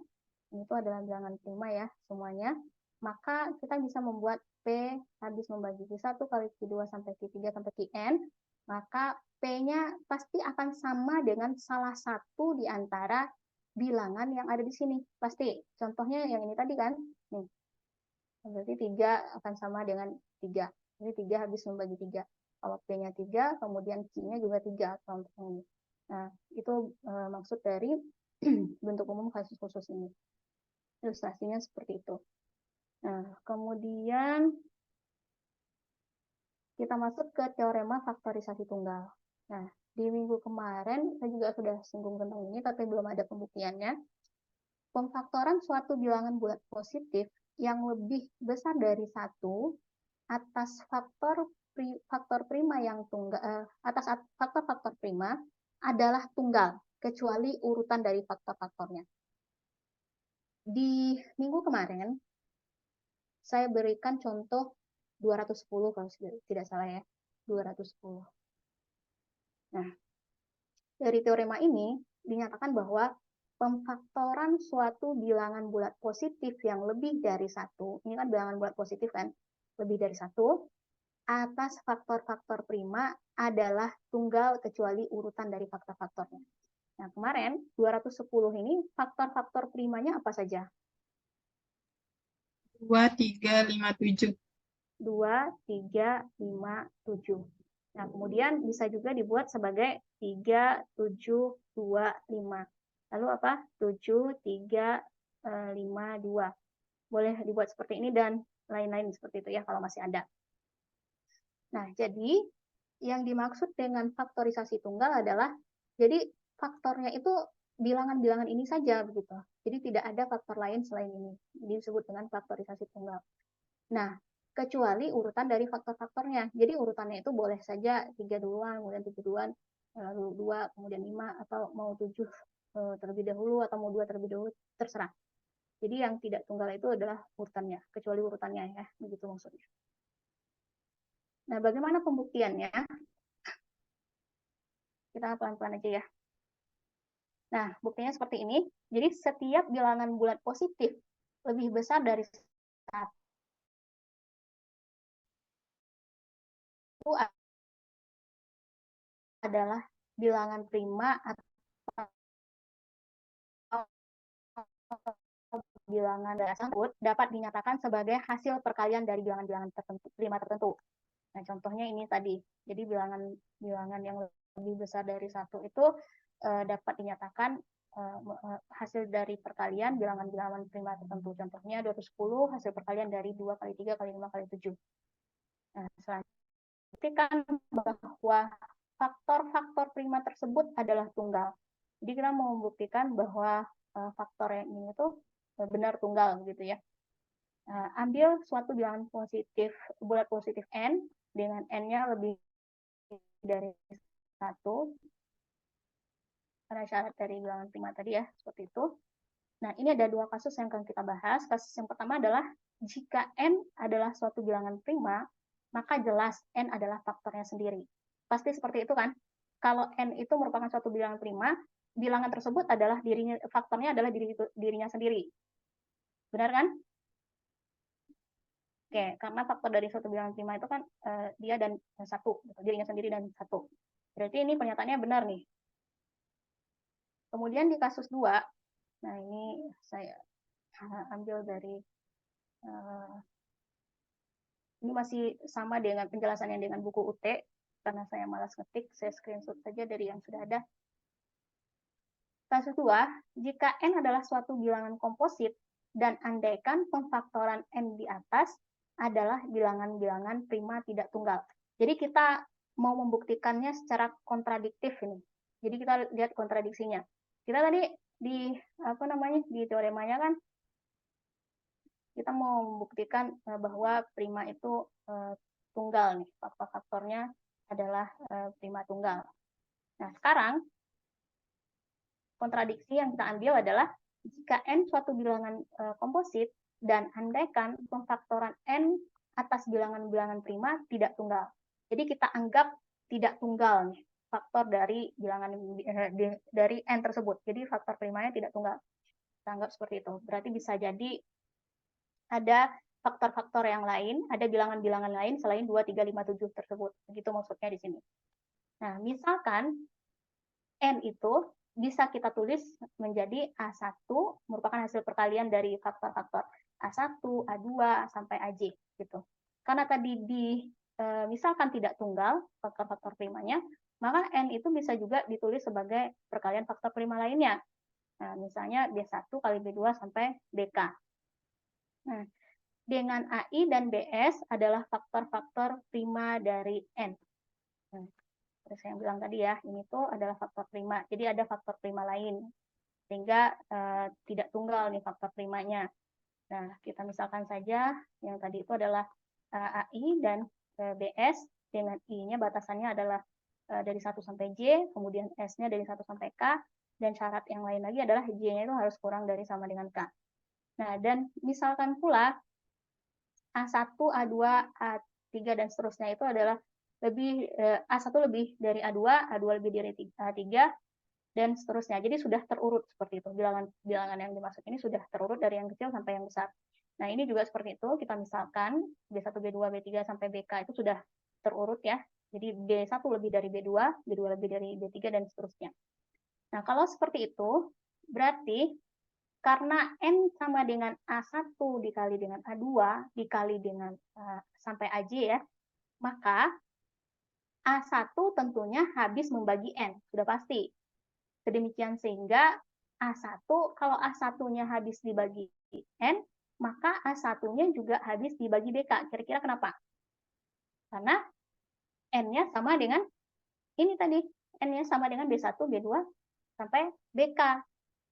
itu adalah bilangan prima ya semuanya, maka kita bisa membuat P habis membagi Q1 kali Q2 sampai Q3 sampai Qn, maka P-nya pasti akan sama dengan salah satu di antara bilangan yang ada di sini. Pasti. Contohnya yang ini tadi kan. Nih. Berarti 3 akan sama dengan 3. Jadi 3 habis membagi 3. Kalau P-nya 3, kemudian Q-nya juga 3. Contohnya. Nah, itu maksud dari bentuk umum kasus khusus ini. Ilustrasinya seperti itu. Nah, kemudian kita masuk ke teorema faktorisasi tunggal. Nah, di minggu kemarin saya juga sudah singgung tentang ini, tapi belum ada pembuktiannya. Pemfaktoran suatu bilangan bulat positif yang lebih besar dari 1 atas faktor prima yang tunggal, atas faktor-faktor prima adalah tunggal, kecuali urutan dari faktor-faktornya. Di minggu kemarin, saya berikan contoh 210 kalau tidak salah ya, 210. Nah, dari teorema ini dinyatakan bahwa pemfaktoran suatu bilangan bulat positif yang lebih dari 1, ini kan bilangan bulat positif kan, lebih dari 1, atas faktor-faktor prima adalah tunggal kecuali urutan dari faktor-faktornya. Nah, kemarin 210 ini faktor-faktor primanya apa saja? 2, 3, 5, 7. 2, 3, 5, 7. Nah, kemudian bisa juga dibuat sebagai 3, 7, 2, 5. Lalu apa? 7, 3, 5, 2. Boleh dibuat seperti ini dan lain-lain seperti itu ya kalau masih ada. Nah, jadi yang dimaksud dengan faktorisasi tunggal adalah, jadi faktornya itu bilangan-bilangan ini saja begitu. Jadi tidak ada faktor lain selain ini. Jadi disebut dengan faktorisasi tunggal. Nah, kecuali urutan dari faktor-faktornya. Jadi urutannya itu boleh saja 3 duluan, kemudian 7 duluan, lalu 2, kemudian 5, atau mau 7 terlebih dahulu, atau mau 2 terlebih dahulu, terserah. Jadi yang tidak tunggal itu adalah urutannya, kecuali urutannya ya, begitu maksudnya. Nah, bagaimana pembuktiannya? Kita pelan-pelan aja ya. Nah, buktinya seperti ini. Jadi setiap bilangan bulat positif lebih besar dari 1 adalah bilangan prima atau bilangan tersebut dapat dinyatakan sebagai hasil perkalian dari bilangan-bilangan tertentu, prima tertentu. Nah, contohnya ini tadi. Jadi bilangan yang lebih besar dari 1 itu dapat dinyatakan hasil dari perkalian bilangan-bilangan prima tertentu. Contohnya 210 hasil perkalian dari 2 kali 3 kali 5 kali 7. Nah, selanjutnya buktikan bahwa faktor-faktor prima tersebut adalah tunggal. Jadi kita mau membuktikan bahwa faktor yang ini tuh benar tunggal gitu ya. Ambil suatu bilangan positif, bulat positif n dengan n-nya lebih dari 1 karena syarat dari bilangan prima tadi ya, seperti itu. Nah, ini ada 2 kasus yang akan kita bahas. Kasus yang pertama adalah jika n adalah suatu bilangan prima, maka jelas n adalah faktornya sendiri. Pasti seperti itu kan? Kalau n itu merupakan suatu bilangan prima, bilangan tersebut adalah faktornya adalah dirinya sendiri. Benar kan? Oke, karena faktor dari suatu bilangan prima itu kan dia dan 1, dirinya sendiri dan 1. Berarti ini pernyataannya benar nih. Kemudian di kasus 2, nah ini saya ambil dari, ini masih sama dengan penjelasannya dengan buku UT, karena saya malas ngetik, saya screenshot saja dari yang sudah ada. Kasus 2, jika n adalah suatu bilangan komposit, dan andaikan pemfaktoran n di atas adalah bilangan-bilangan prima tidak tunggal. Jadi kita mau membuktikannya secara kontradiktif ini. Jadi kita lihat kontradiksinya. Kita tadi di di teoremanya kan kita mau membuktikan bahwa prima itu tunggal nih, faktor-faktornya adalah prima tunggal. Nah, sekarang kontradiksi yang kita ambil adalah jika n suatu bilangan komposit dan andaikan pemfaktoran n atas bilangan-bilangan prima tidak tunggal. Jadi kita anggap tidak tunggal nih faktor dari bilangan dari n tersebut. Jadi faktor primanya tidak tunggal. Kita anggap seperti itu. Berarti bisa jadi ada faktor-faktor yang lain, ada bilangan-bilangan lain selain 2, 3, 5, 7 tersebut. Begitu maksudnya di sini. Nah, misalkan n itu bisa kita tulis menjadi A1 merupakan hasil perkalian dari faktor-faktor A1, A2, sampai AJ gitu. Karena tadi misalkan tidak tunggal faktor-faktor primanya, maka n itu bisa juga ditulis sebagai perkalian faktor prima lainnya. Nah, misalnya B1 kali B2 sampai BK. Nah, dengan AI dan BS adalah faktor-faktor prima dari n. Nah, seperti saya bilang tadi ya, ini tuh adalah faktor prima. Jadi ada faktor prima lain, sehingga tidak tunggal nih faktor primanya. Nah, kita misalkan saja yang tadi itu adalah AI dan BS, dengan I-nya batasannya adalah dari 1 sampai J, kemudian S-nya dari 1 sampai K, dan syarat yang lain lagi adalah J-nya itu harus kurang dari sama dengan K. Nah, dan misalkan pula A1, A2, A3, dan seterusnya itu adalah A1 lebih dari A2, A2 lebih dari A3, dan seterusnya. Jadi sudah terurut seperti itu. Bilangan yang dimaksud ini sudah terurut dari yang kecil sampai yang besar. Nah, ini juga seperti itu. Kita misalkan B1, B2, B3 sampai BK itu sudah terurut ya. Jadi B1 lebih dari B2, B2 lebih dari B3, dan seterusnya. Nah, kalau seperti itu, berarti karena N sama dengan A1 dikali dengan A2 dikali dengan sampai AJ ya, maka A1 tentunya habis membagi N, sudah pasti. Sedemikian sehingga A1, kalau A1-nya habis dibagi N, maka A1-nya juga habis dibagi BK. Kira-kira kenapa? Karena N-nya sama dengan ini tadi. N-nya sama dengan B1, B2, sampai BK.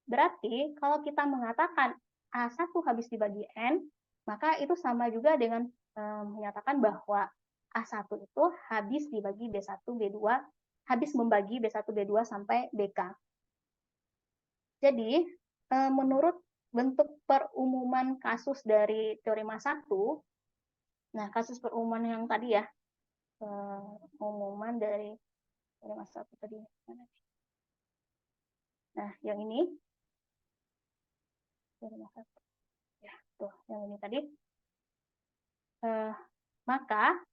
Berarti kalau kita mengatakan A1 habis dibagi N, maka itu sama juga dengan menyatakan bahwa A1 itu habis dibagi B1, B2, habis membagi B1, B2 sampai BK. Jadi, menurut bentuk perumuman kasus dari teorema 1, nah kasus perumuman yang tadi ya, umuman dari teorema 1 tadi. Nah, yang ini, teorema 1. Ya, tuh, yang ini tadi. Maka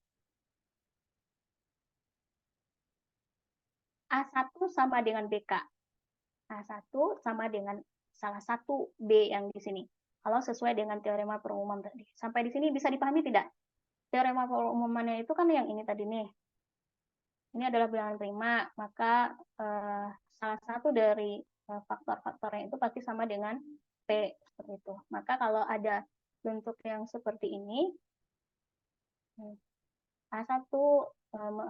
A1 sama dengan BK. A1 sama dengan salah satu B yang di sini. Kalau sesuai dengan teorema perumuman tadi. Sampai di sini bisa dipahami tidak? Teorema perumumannya itu kan yang ini tadi nih. Ini adalah bilangan prima, maka salah satu dari faktor-faktornya itu pasti sama dengan P, seperti itu. Maka kalau ada bentuk yang seperti ini, A1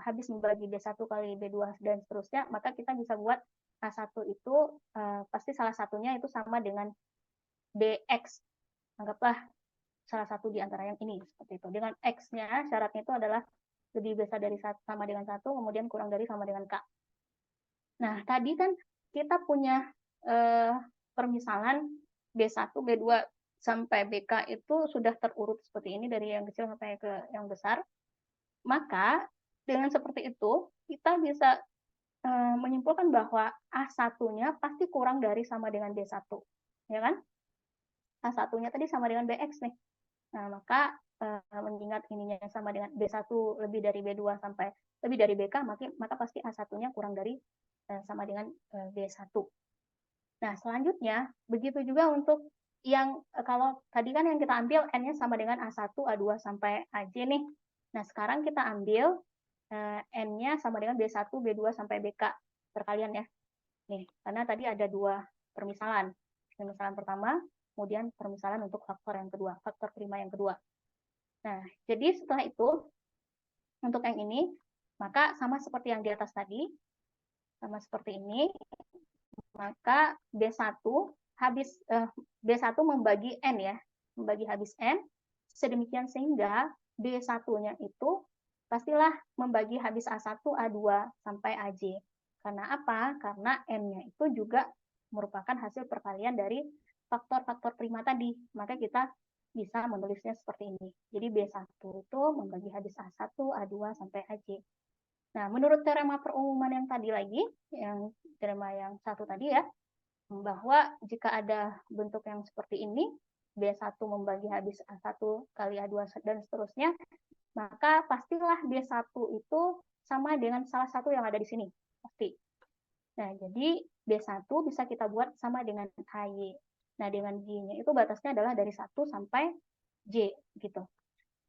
habis membagi B1 kali B2 dan seterusnya, maka kita bisa buat A1 itu pasti salah satunya itu sama dengan BX. Anggaplah salah satu di antara yang ini, seperti itu. Dengan X-nya, syaratnya itu adalah lebih besar dari sama dengan 1, kemudian kurang dari sama dengan K. Nah, tadi kan kita punya permisalan B1, B2, sampai BK itu sudah terurut seperti ini, dari yang kecil sampai ke yang besar. Maka dengan seperti itu kita bisa menyimpulkan bahwa A1-nya pasti kurang dari sama dengan B1, ya kan? A1-nya tadi sama dengan BX nih. Nah, maka mengingat ininya sama dengan B1 lebih dari B2 sampai lebih dari BK, maka pasti A1-nya kurang dari sama dengan B1. Nah, selanjutnya begitu juga untuk yang kalau tadi kan yang kita ambil N-nya sama dengan A1, A2 sampai AJ nih. Nah, sekarang kita ambil N-nya sama dengan B1, B2 sampai BK perkalian ya. Nih, karena tadi ada dua permisalan. Permisalan pertama, kemudian permisalan untuk faktor yang kedua, faktor prima yang kedua. Nah, jadi setelah itu, untuk yang ini, maka sama seperti yang di atas tadi, sama seperti ini, maka B1 membagi N ya, membagi habis N, sedemikian sehingga B1-nya itu pastilah membagi habis A1, A2, sampai AJ. Karena apa? Karena N-nya itu juga merupakan hasil perkalian dari faktor-faktor prima tadi. Maka kita bisa menulisnya seperti ini. Jadi B1 itu membagi habis A1, A2, sampai AJ. Nah, menurut teorema perumuman yang tadi lagi, yang teorema yang satu tadi ya, bahwa jika ada bentuk yang seperti ini, B1 membagi habis A1 kali A2 dan seterusnya, maka pastilah B1 itu sama dengan salah satu yang ada di sini. Pasti. Nah, jadi B1 bisa kita buat sama dengan AY. Nah, dengan J-nya itu batasnya adalah dari 1 sampai J, gitu.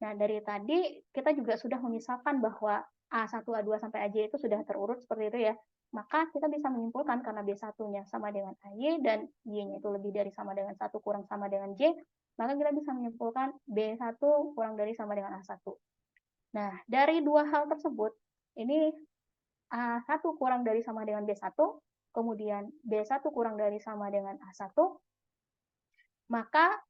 Nah, dari tadi kita juga sudah memisalkan bahwa A1, A2, sampai AJ itu sudah terurut seperti itu ya. Maka kita bisa menyimpulkan karena B1-nya sama dengan AY dan Y-nya itu lebih dari sama dengan 1 kurang sama dengan J, maka kita bisa menyimpulkan B1 kurang dari sama dengan A1. Nah, dari dua hal tersebut, ini A1 kurang dari sama dengan B1, kemudian B1 kurang dari sama dengan A1, maka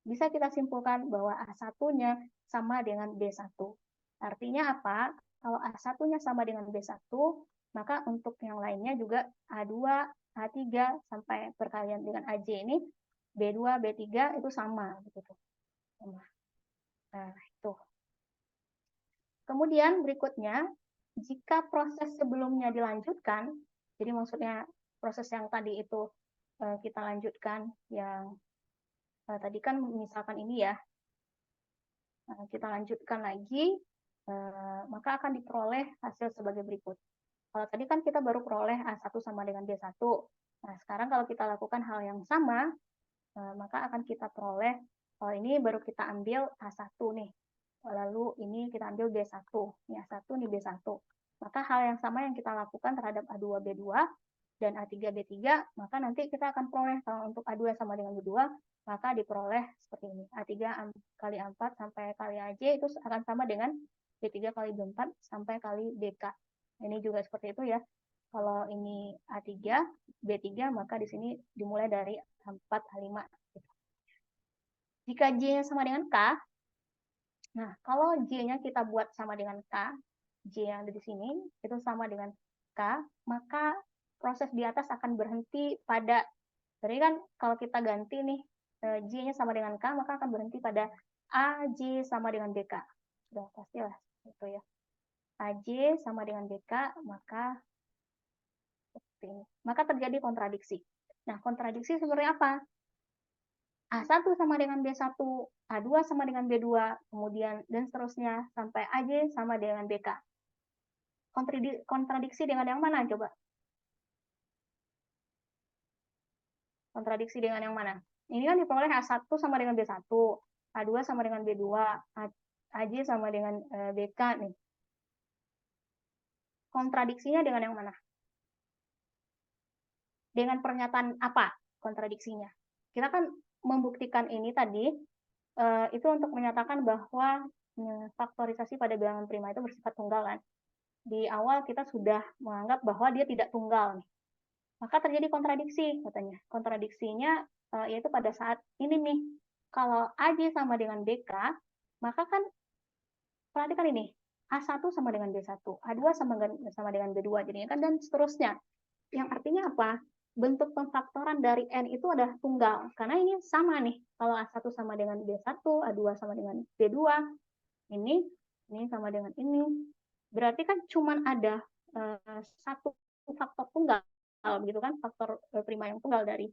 bisa kita simpulkan bahwa A1-nya sama dengan B1. Artinya apa? Kalau A1-nya sama dengan B1, maka untuk yang lainnya juga A2, A3, sampai perkalian dengan AJ ini B2, B3 itu sama begitu. Nah, itu. Kemudian berikutnya, jika proses sebelumnya dilanjutkan, jadi maksudnya proses yang tadi itu kita lanjutkan, yang tadi kan misalkan ini ya, kita lanjutkan lagi, maka akan diperoleh hasil sebagai berikut. Kalau tadi kan kita baru peroleh A1 sama dengan B1. Nah, sekarang kalau kita lakukan hal yang sama, maka akan kita peroleh, ini baru kita ambil A1 nih. Lalu ini kita ambil B1. Ini A1, ini B1. Maka hal yang sama yang kita lakukan terhadap A2, B2, dan A3, B3, maka nanti kita akan peroleh, kalau untuk A2 sama dengan B2, maka diperoleh seperti ini. A3 kali A4 sampai kali AJ itu akan sama dengan B3 kali B4 sampai kali BK. Ini juga seperti itu ya. Kalau ini A3, B3, maka di sini dimulai dari A4, A5. Jika J-nya sama dengan K, nah kalau J-nya kita buat sama dengan K, J yang ada di sini, itu sama dengan K, maka proses di atas akan berhenti pada, jadi kan kalau kita ganti nih, J-nya sama dengan K, maka akan berhenti pada AJ sama dengan BK. Sudah pastilah itu ya. AJ sama dengan BK, maka seperti ini. Maka terjadi kontradiksi. Nah, kontradiksi sebenarnya apa? A1 sama dengan B1, A2 sama dengan B2, kemudian dan seterusnya sampai AJ sama dengan BK. Kontradiksi dengan yang mana coba? Kontradiksi dengan yang mana? Ini kan diperoleh A1 sama dengan B1, A2 sama dengan B2, AJ sama dengan BK nih. Kontradiksinya dengan yang mana? Dengan pernyataan apa kontradiksinya? Kita kan membuktikan ini tadi, itu untuk menyatakan bahwa faktorisasi pada bilangan prima itu bersifat tunggal kan. Di awal kita sudah menganggap bahwa dia tidak tunggal nih. Maka terjadi kontradiksi katanya. Kontradiksinya yaitu pada saat ini nih, kalau AJ sama dengan BK, maka kan perhatikan ini, A1 sama dengan B1, A2 sama dengan B2 jadinya kan, dan seterusnya. Yang artinya apa? Bentuk pemfaktoran dari N itu adalah tunggal. Karena ini sama nih, kalau A1 sama dengan B1, A2 sama dengan B2, ini sama dengan ini. Berarti kan cuma ada satu faktor tunggal, begitu kan, faktor prima yang tunggal dari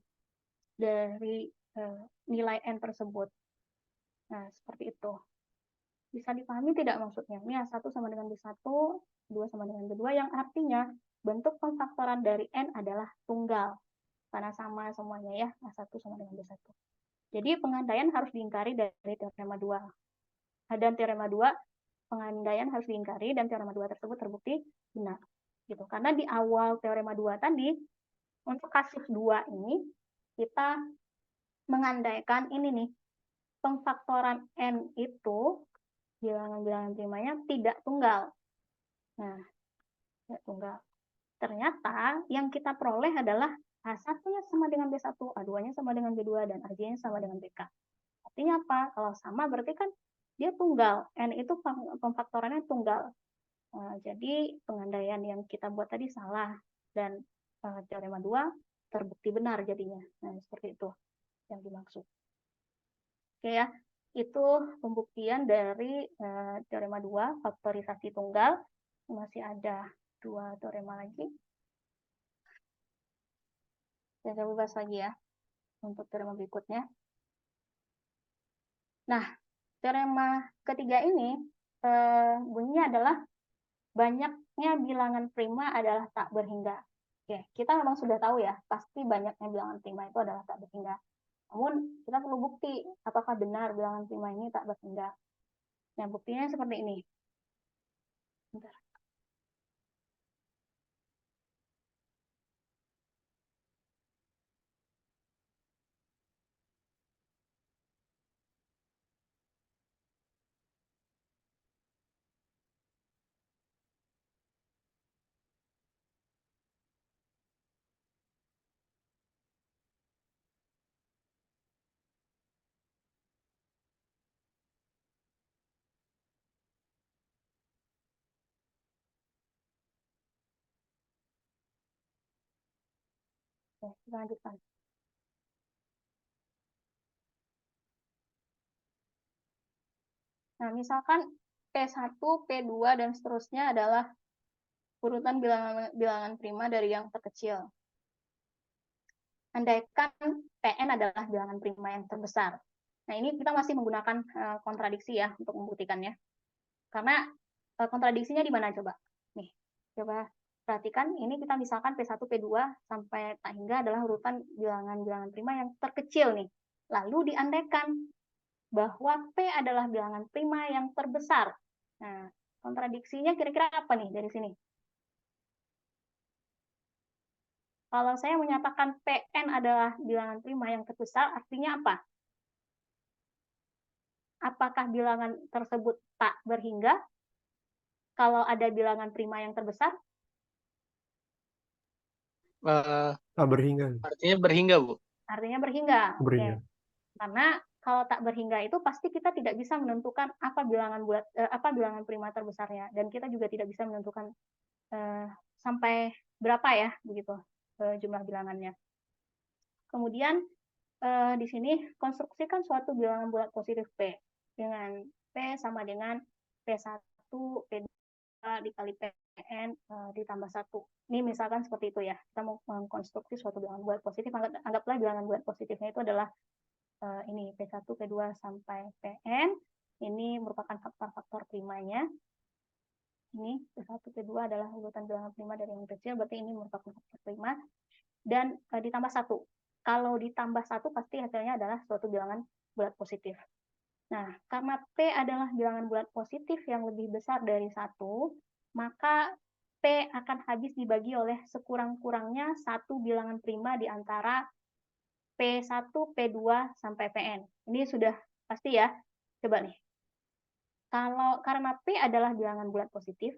nilai N tersebut. Nah, seperti itu. Bisa dipahami tidak maksudnya? Ini A1 sama dengan B1, B2 sama dengan B2, yang artinya bentuk pemfaktoran dari N adalah tunggal. Karena sama semuanya ya, A1 sama dengan B1. Jadi pengandaian harus diingkari dari teorema 2. Dan teorema 2, pengandaian harus diingkari dan teorema 2 tersebut terbukti benar. Gitu. Karena di awal teorema 2 tadi, untuk kasus 2 ini, kita mengandaikan ini nih, pemfaktoran N itu bilangan-bilangan primanya tidak tunggal. Nah, tidak tunggal. Ternyata yang kita peroleh adalah A1-nya sama dengan B1, A2-nya sama dengan B2, dan AJ-nya sama dengan BK. Artinya apa? Kalau sama berarti kan dia tunggal. N itu pemfaktorannya tunggal. Jadi pengandaian yang kita buat tadi salah, dan teorema 2 terbukti benar jadinya. Nah, seperti itu yang dimaksud. Oke ya. Itu pembuktian dari teorema 2, faktorisasi tunggal. Masih ada 2 teorema lagi. Saya coba bahas lagi ya, untuk teorema berikutnya. Nah, teorema ketiga ini, bunyinya adalah banyaknya bilangan prima adalah tak berhingga. Oke, kita memang sudah tahu ya, pasti banyaknya bilangan prima itu adalah tak berhingga. Namun, kita perlu bukti apakah benar bilangan prima ini tak berhingga. Nah, buktinya seperti ini. Bentar. Oke, kita lanjutkan. Nah, misalkan P1, P2, dan seterusnya adalah urutan bilangan prima dari yang terkecil. Andaikan Pn adalah bilangan prima yang terbesar. Nah, ini kita masih menggunakan kontradiksi ya untuk membuktikannya. Karena kontradiksinya di mana coba? Nih, coba perhatikan, ini kita misalkan P1, P2 sampai tak hingga adalah urutan bilangan-bilangan prima yang terkecil nih. Lalu diandaikan bahwa P adalah bilangan prima yang terbesar. Nah, kontradiksinya kira-kira apa nih dari sini? Kalau saya menyatakan Pn adalah bilangan prima yang terbesar, artinya apa? Apakah bilangan tersebut tak berhingga? Kalau ada bilangan prima yang terbesar? Berhingga. Artinya berhingga, Bu. Artinya berhingga. Berhingga. Oke. Karena kalau tak berhingga itu pasti kita tidak bisa menentukan apa bilangan prima terbesarnya, dan kita juga tidak bisa menentukan sampai berapa ya begitu jumlah bilangannya. Kemudian di sini konstruksikan suatu bilangan bulat positif P dengan P sama dengan P1, P2 dikali Pn ditambah 1. Ini misalkan seperti itu ya. Kita mau mengkonstruksi suatu bilangan bulat positif, anggaplah bilangan bulat positifnya itu adalah ini P1, P2 sampai Pn. Ini merupakan faktor-faktor primanya. Ini P1, P2 adalah urutan bilangan prima dari yang kecil, berarti ini merupakan faktor prima. Dan ditambah 1. Kalau ditambah 1 pasti hasilnya adalah suatu bilangan bulat positif. Nah, karena P adalah bilangan bulat positif yang lebih besar dari 1, maka P akan habis dibagi oleh sekurang-kurangnya satu bilangan prima di antara P1, P2, sampai Pn. Ini sudah pasti ya. Coba nih. Karena P adalah bilangan bulat positif,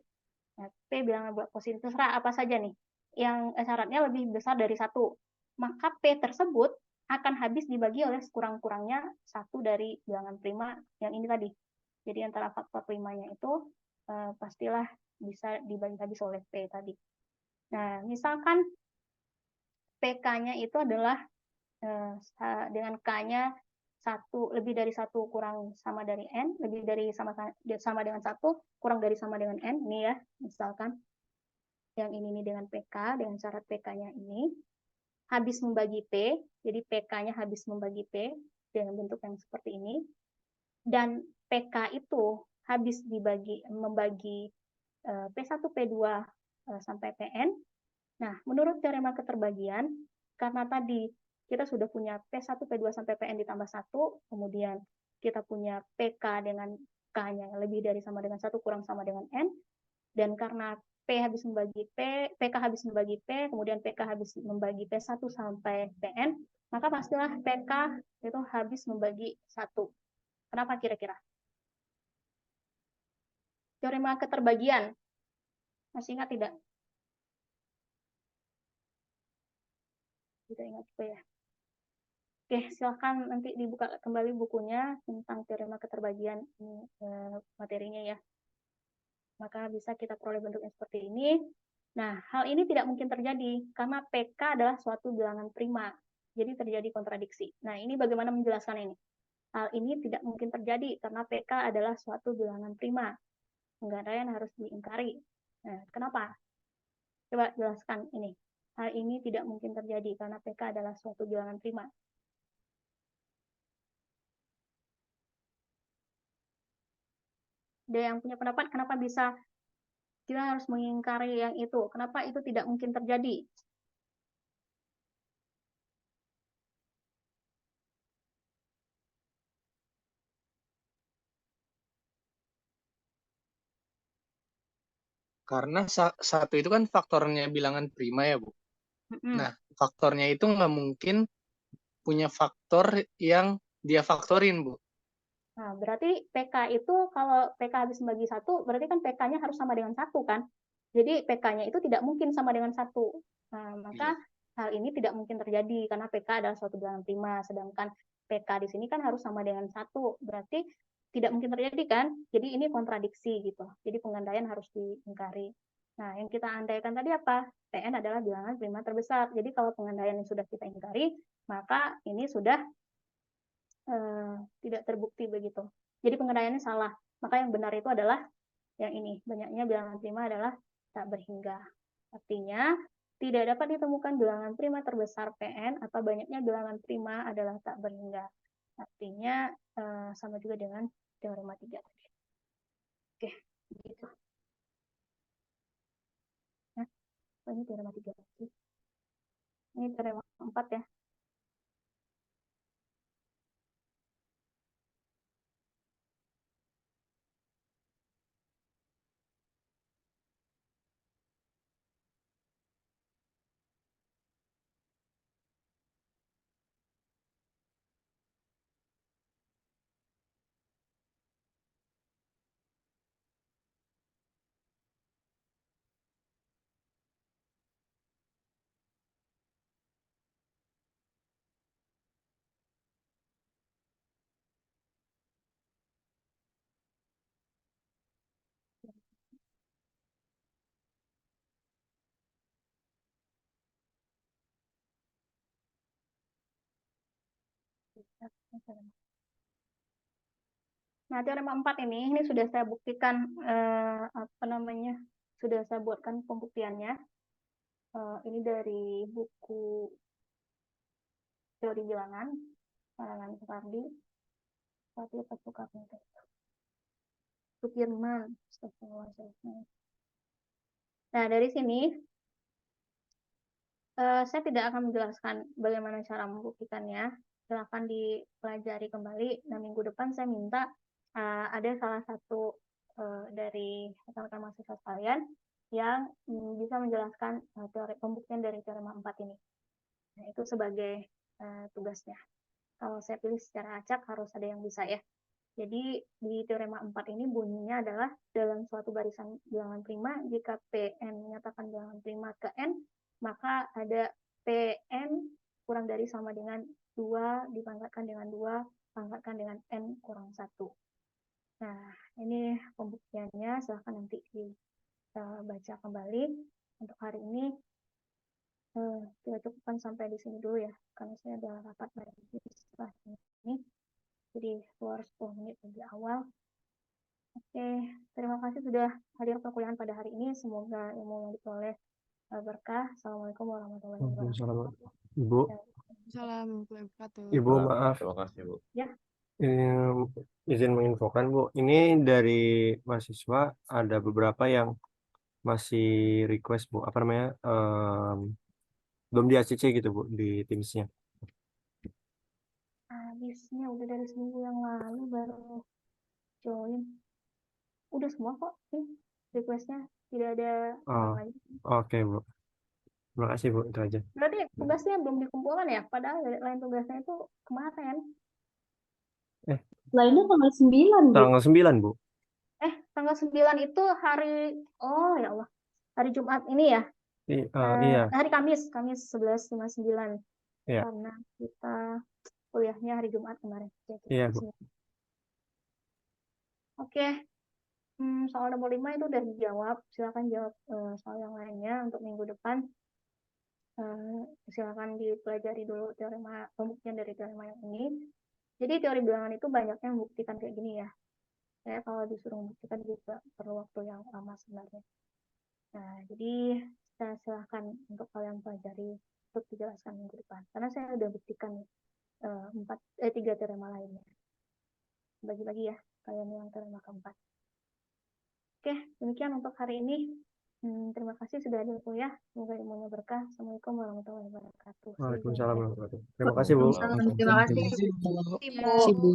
nah, P bilangan bulat positif terserah apa saja nih, yang syaratnya lebih besar dari 1, maka P tersebut akan habis dibagi oleh sekurang-kurangnya satu dari bilangan prima yang ini tadi. Jadi antara faktor primanya itu pastilah bisa dibagi habis oleh P tadi. Nah, misalkan PK-nya itu adalah dengan K-nya lebih dari 1 kurang sama dari N, lebih dari sama dengan 1 kurang dari sama dengan N, ini ya, misalkan yang ini dengan PK, dengan syarat PK-nya ini habis membagi P, jadi PK-nya habis membagi P dengan bentuk yang seperti ini, dan PK itu habis membagi P1, P2 sampai Pn. Nah, menurut teorema keterbagian, karena tadi kita sudah punya P1, P2 sampai Pn ditambah 1, kemudian kita punya PK dengan K-nya lebih dari sama dengan 1 kurang sama dengan N, dan karena PK habis membagi P, kemudian PK habis membagi P1 sampai Pn, maka pastilah PK itu habis membagi 1. Kenapa kira-kira? Teorema keterbagian. Masih ingat tidak? Tidak ingat juga ya. Oke, silahkan nanti dibuka kembali bukunya tentang teorema keterbagian ini materinya ya. Maka bisa kita peroleh bentuknya seperti ini. Nah, hal ini tidak mungkin terjadi karena PK adalah suatu bilangan prima. Jadi terjadi kontradiksi. Nah, ini bagaimana menjelaskan ini? Hal ini tidak mungkin terjadi karena PK adalah suatu bilangan prima. Penggandaian harus diingkari. Nah, kenapa? Coba jelaskan ini. Hal ini tidak mungkin terjadi karena PK adalah suatu bilangan prima. Ada yang punya pendapat kenapa bisa kita harus mengingkari yang itu? Kenapa itu tidak mungkin terjadi? Karena satu itu kan faktornya bilangan prima ya, Bu. Nah, faktornya itu nggak mungkin punya faktor yang dia faktorin, Bu. Nah, berarti PK itu kalau PK habis membagi 1, berarti kan PK-nya harus sama dengan 1 kan? Jadi PK-nya itu tidak mungkin sama dengan 1. Nah, maka hal ini tidak mungkin terjadi karena PK adalah suatu bilangan prima, sedangkan PK di sini kan harus sama dengan 1. Berarti tidak mungkin terjadi kan? Jadi ini kontradiksi gitu. Jadi penggandaian harus diingkari. Nah, yang kita andaikan tadi apa? Pn adalah bilangan prima terbesar. Jadi kalau penggandaian yang sudah kita ingkari, maka ini sudah tidak terbukti begitu. Jadi penggandaiannya salah. Maka yang benar itu adalah yang ini, banyaknya bilangan prima adalah tak berhingga. Artinya, tidak dapat ditemukan bilangan prima terbesar Pn atau banyaknya bilangan prima adalah tak berhingga. Artinya, sama juga dengan teorema 3 tadi. Oke, begitu. Nah, ini teorema 3 lagi. Ini teorema 4 ya. Nah, teorema 4 ini sudah saya buktikan, sudah saya buatkan pembuktiannya. Ini dari buku teori bilangan, karangan Soekardi, Sudirman. Nah, dari sini saya tidak akan menjelaskan bagaimana cara membuktikannya. Silakan dipelajari kembali. Nah, minggu depan saya minta ada salah satu dari rekan-rekan mahasiswa sekalian yang bisa menjelaskan pembuktian dari teorema 4 ini. Nah, itu sebagai tugasnya. Kalau saya pilih secara acak harus ada yang bisa ya. Jadi di teorema 4 ini bunyinya adalah dalam suatu barisan bilangan prima, jika Pn menyatakan bilangan prima ke N, maka ada Pn kurang dari sama dengan 2 dipangkatkan dengan 2 pangkatkan dengan N kurang 1. Nah, ini pembuktiannya, silahkan nanti dibaca kembali. Untuk hari ini kita cukupkan sampai di sini dulu ya, karena saya ada rapat lagi setelah ini. Jadi keluar 10 menit lebih awal. Oke, terima kasih sudah hadir perkuliahan pada hari ini. Semoga ilmu yang diperoleh berkah. Assalamualaikum warahmatullahi wabarakatuh. Waalaikumsalam. Ibu, Assalamualaikum warahmatullahi wabarakatuh. Ibu maaf, Terima kasih, Bu. Ya, izin menginfokan Bu, ini dari mahasiswa ada beberapa yang masih request Bu, apa namanya, belum di ACC gitu Bu, di Teams-nya. habisnya udah dari seminggu yang lalu baru join. Udah semua kok nih requestnya, tidak ada yang Oh, lagi. oke Bu. Terima kasih Bu, itu aja. Berarti tugasnya belum dikumpulkan ya? Padahal lain tugasnya itu kemarin. Lainnya tanggal 9, Bu. Tanggal 9 Bu. Tanggal 9 itu hari, oh ya Allah, hari Jumat ini ya? Iya, Hari Kamis 11.59. Iya. Karena kita kuliahnya hari Jumat kemarin. Jadi, Iya Bu. Oke. Soal nomor 5 itu udah dijawab. Silakan jawab soal yang lainnya untuk minggu depan. Silakan dipelajari dulu pembuktian dari teorema yang ini. Jadi teori bilangan itu banyaknya membuktikan kayak gini ya. Saya kalau disuruh membuktikan juga perlu waktu yang lama sebenarnya. Nah, jadi saya silakan untuk kalian pelajari untuk dijelaskan minggu depan. Karena saya udah buktikan 3 teorema lainnya. Bagi-bagi ya kalian yang teorema keempat. Oke, demikian untuk hari ini. Terima kasih sudah hadir kuliah. Semoga ilmunya berkah. Assalamualaikum warahmatullahi wabarakatuh. Waalaikumsalam warahmatullahi wabarakatuh. Terima kasih Bu. Terima kasih. Terima kasih, Bu.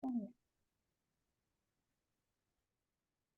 Oh, ya.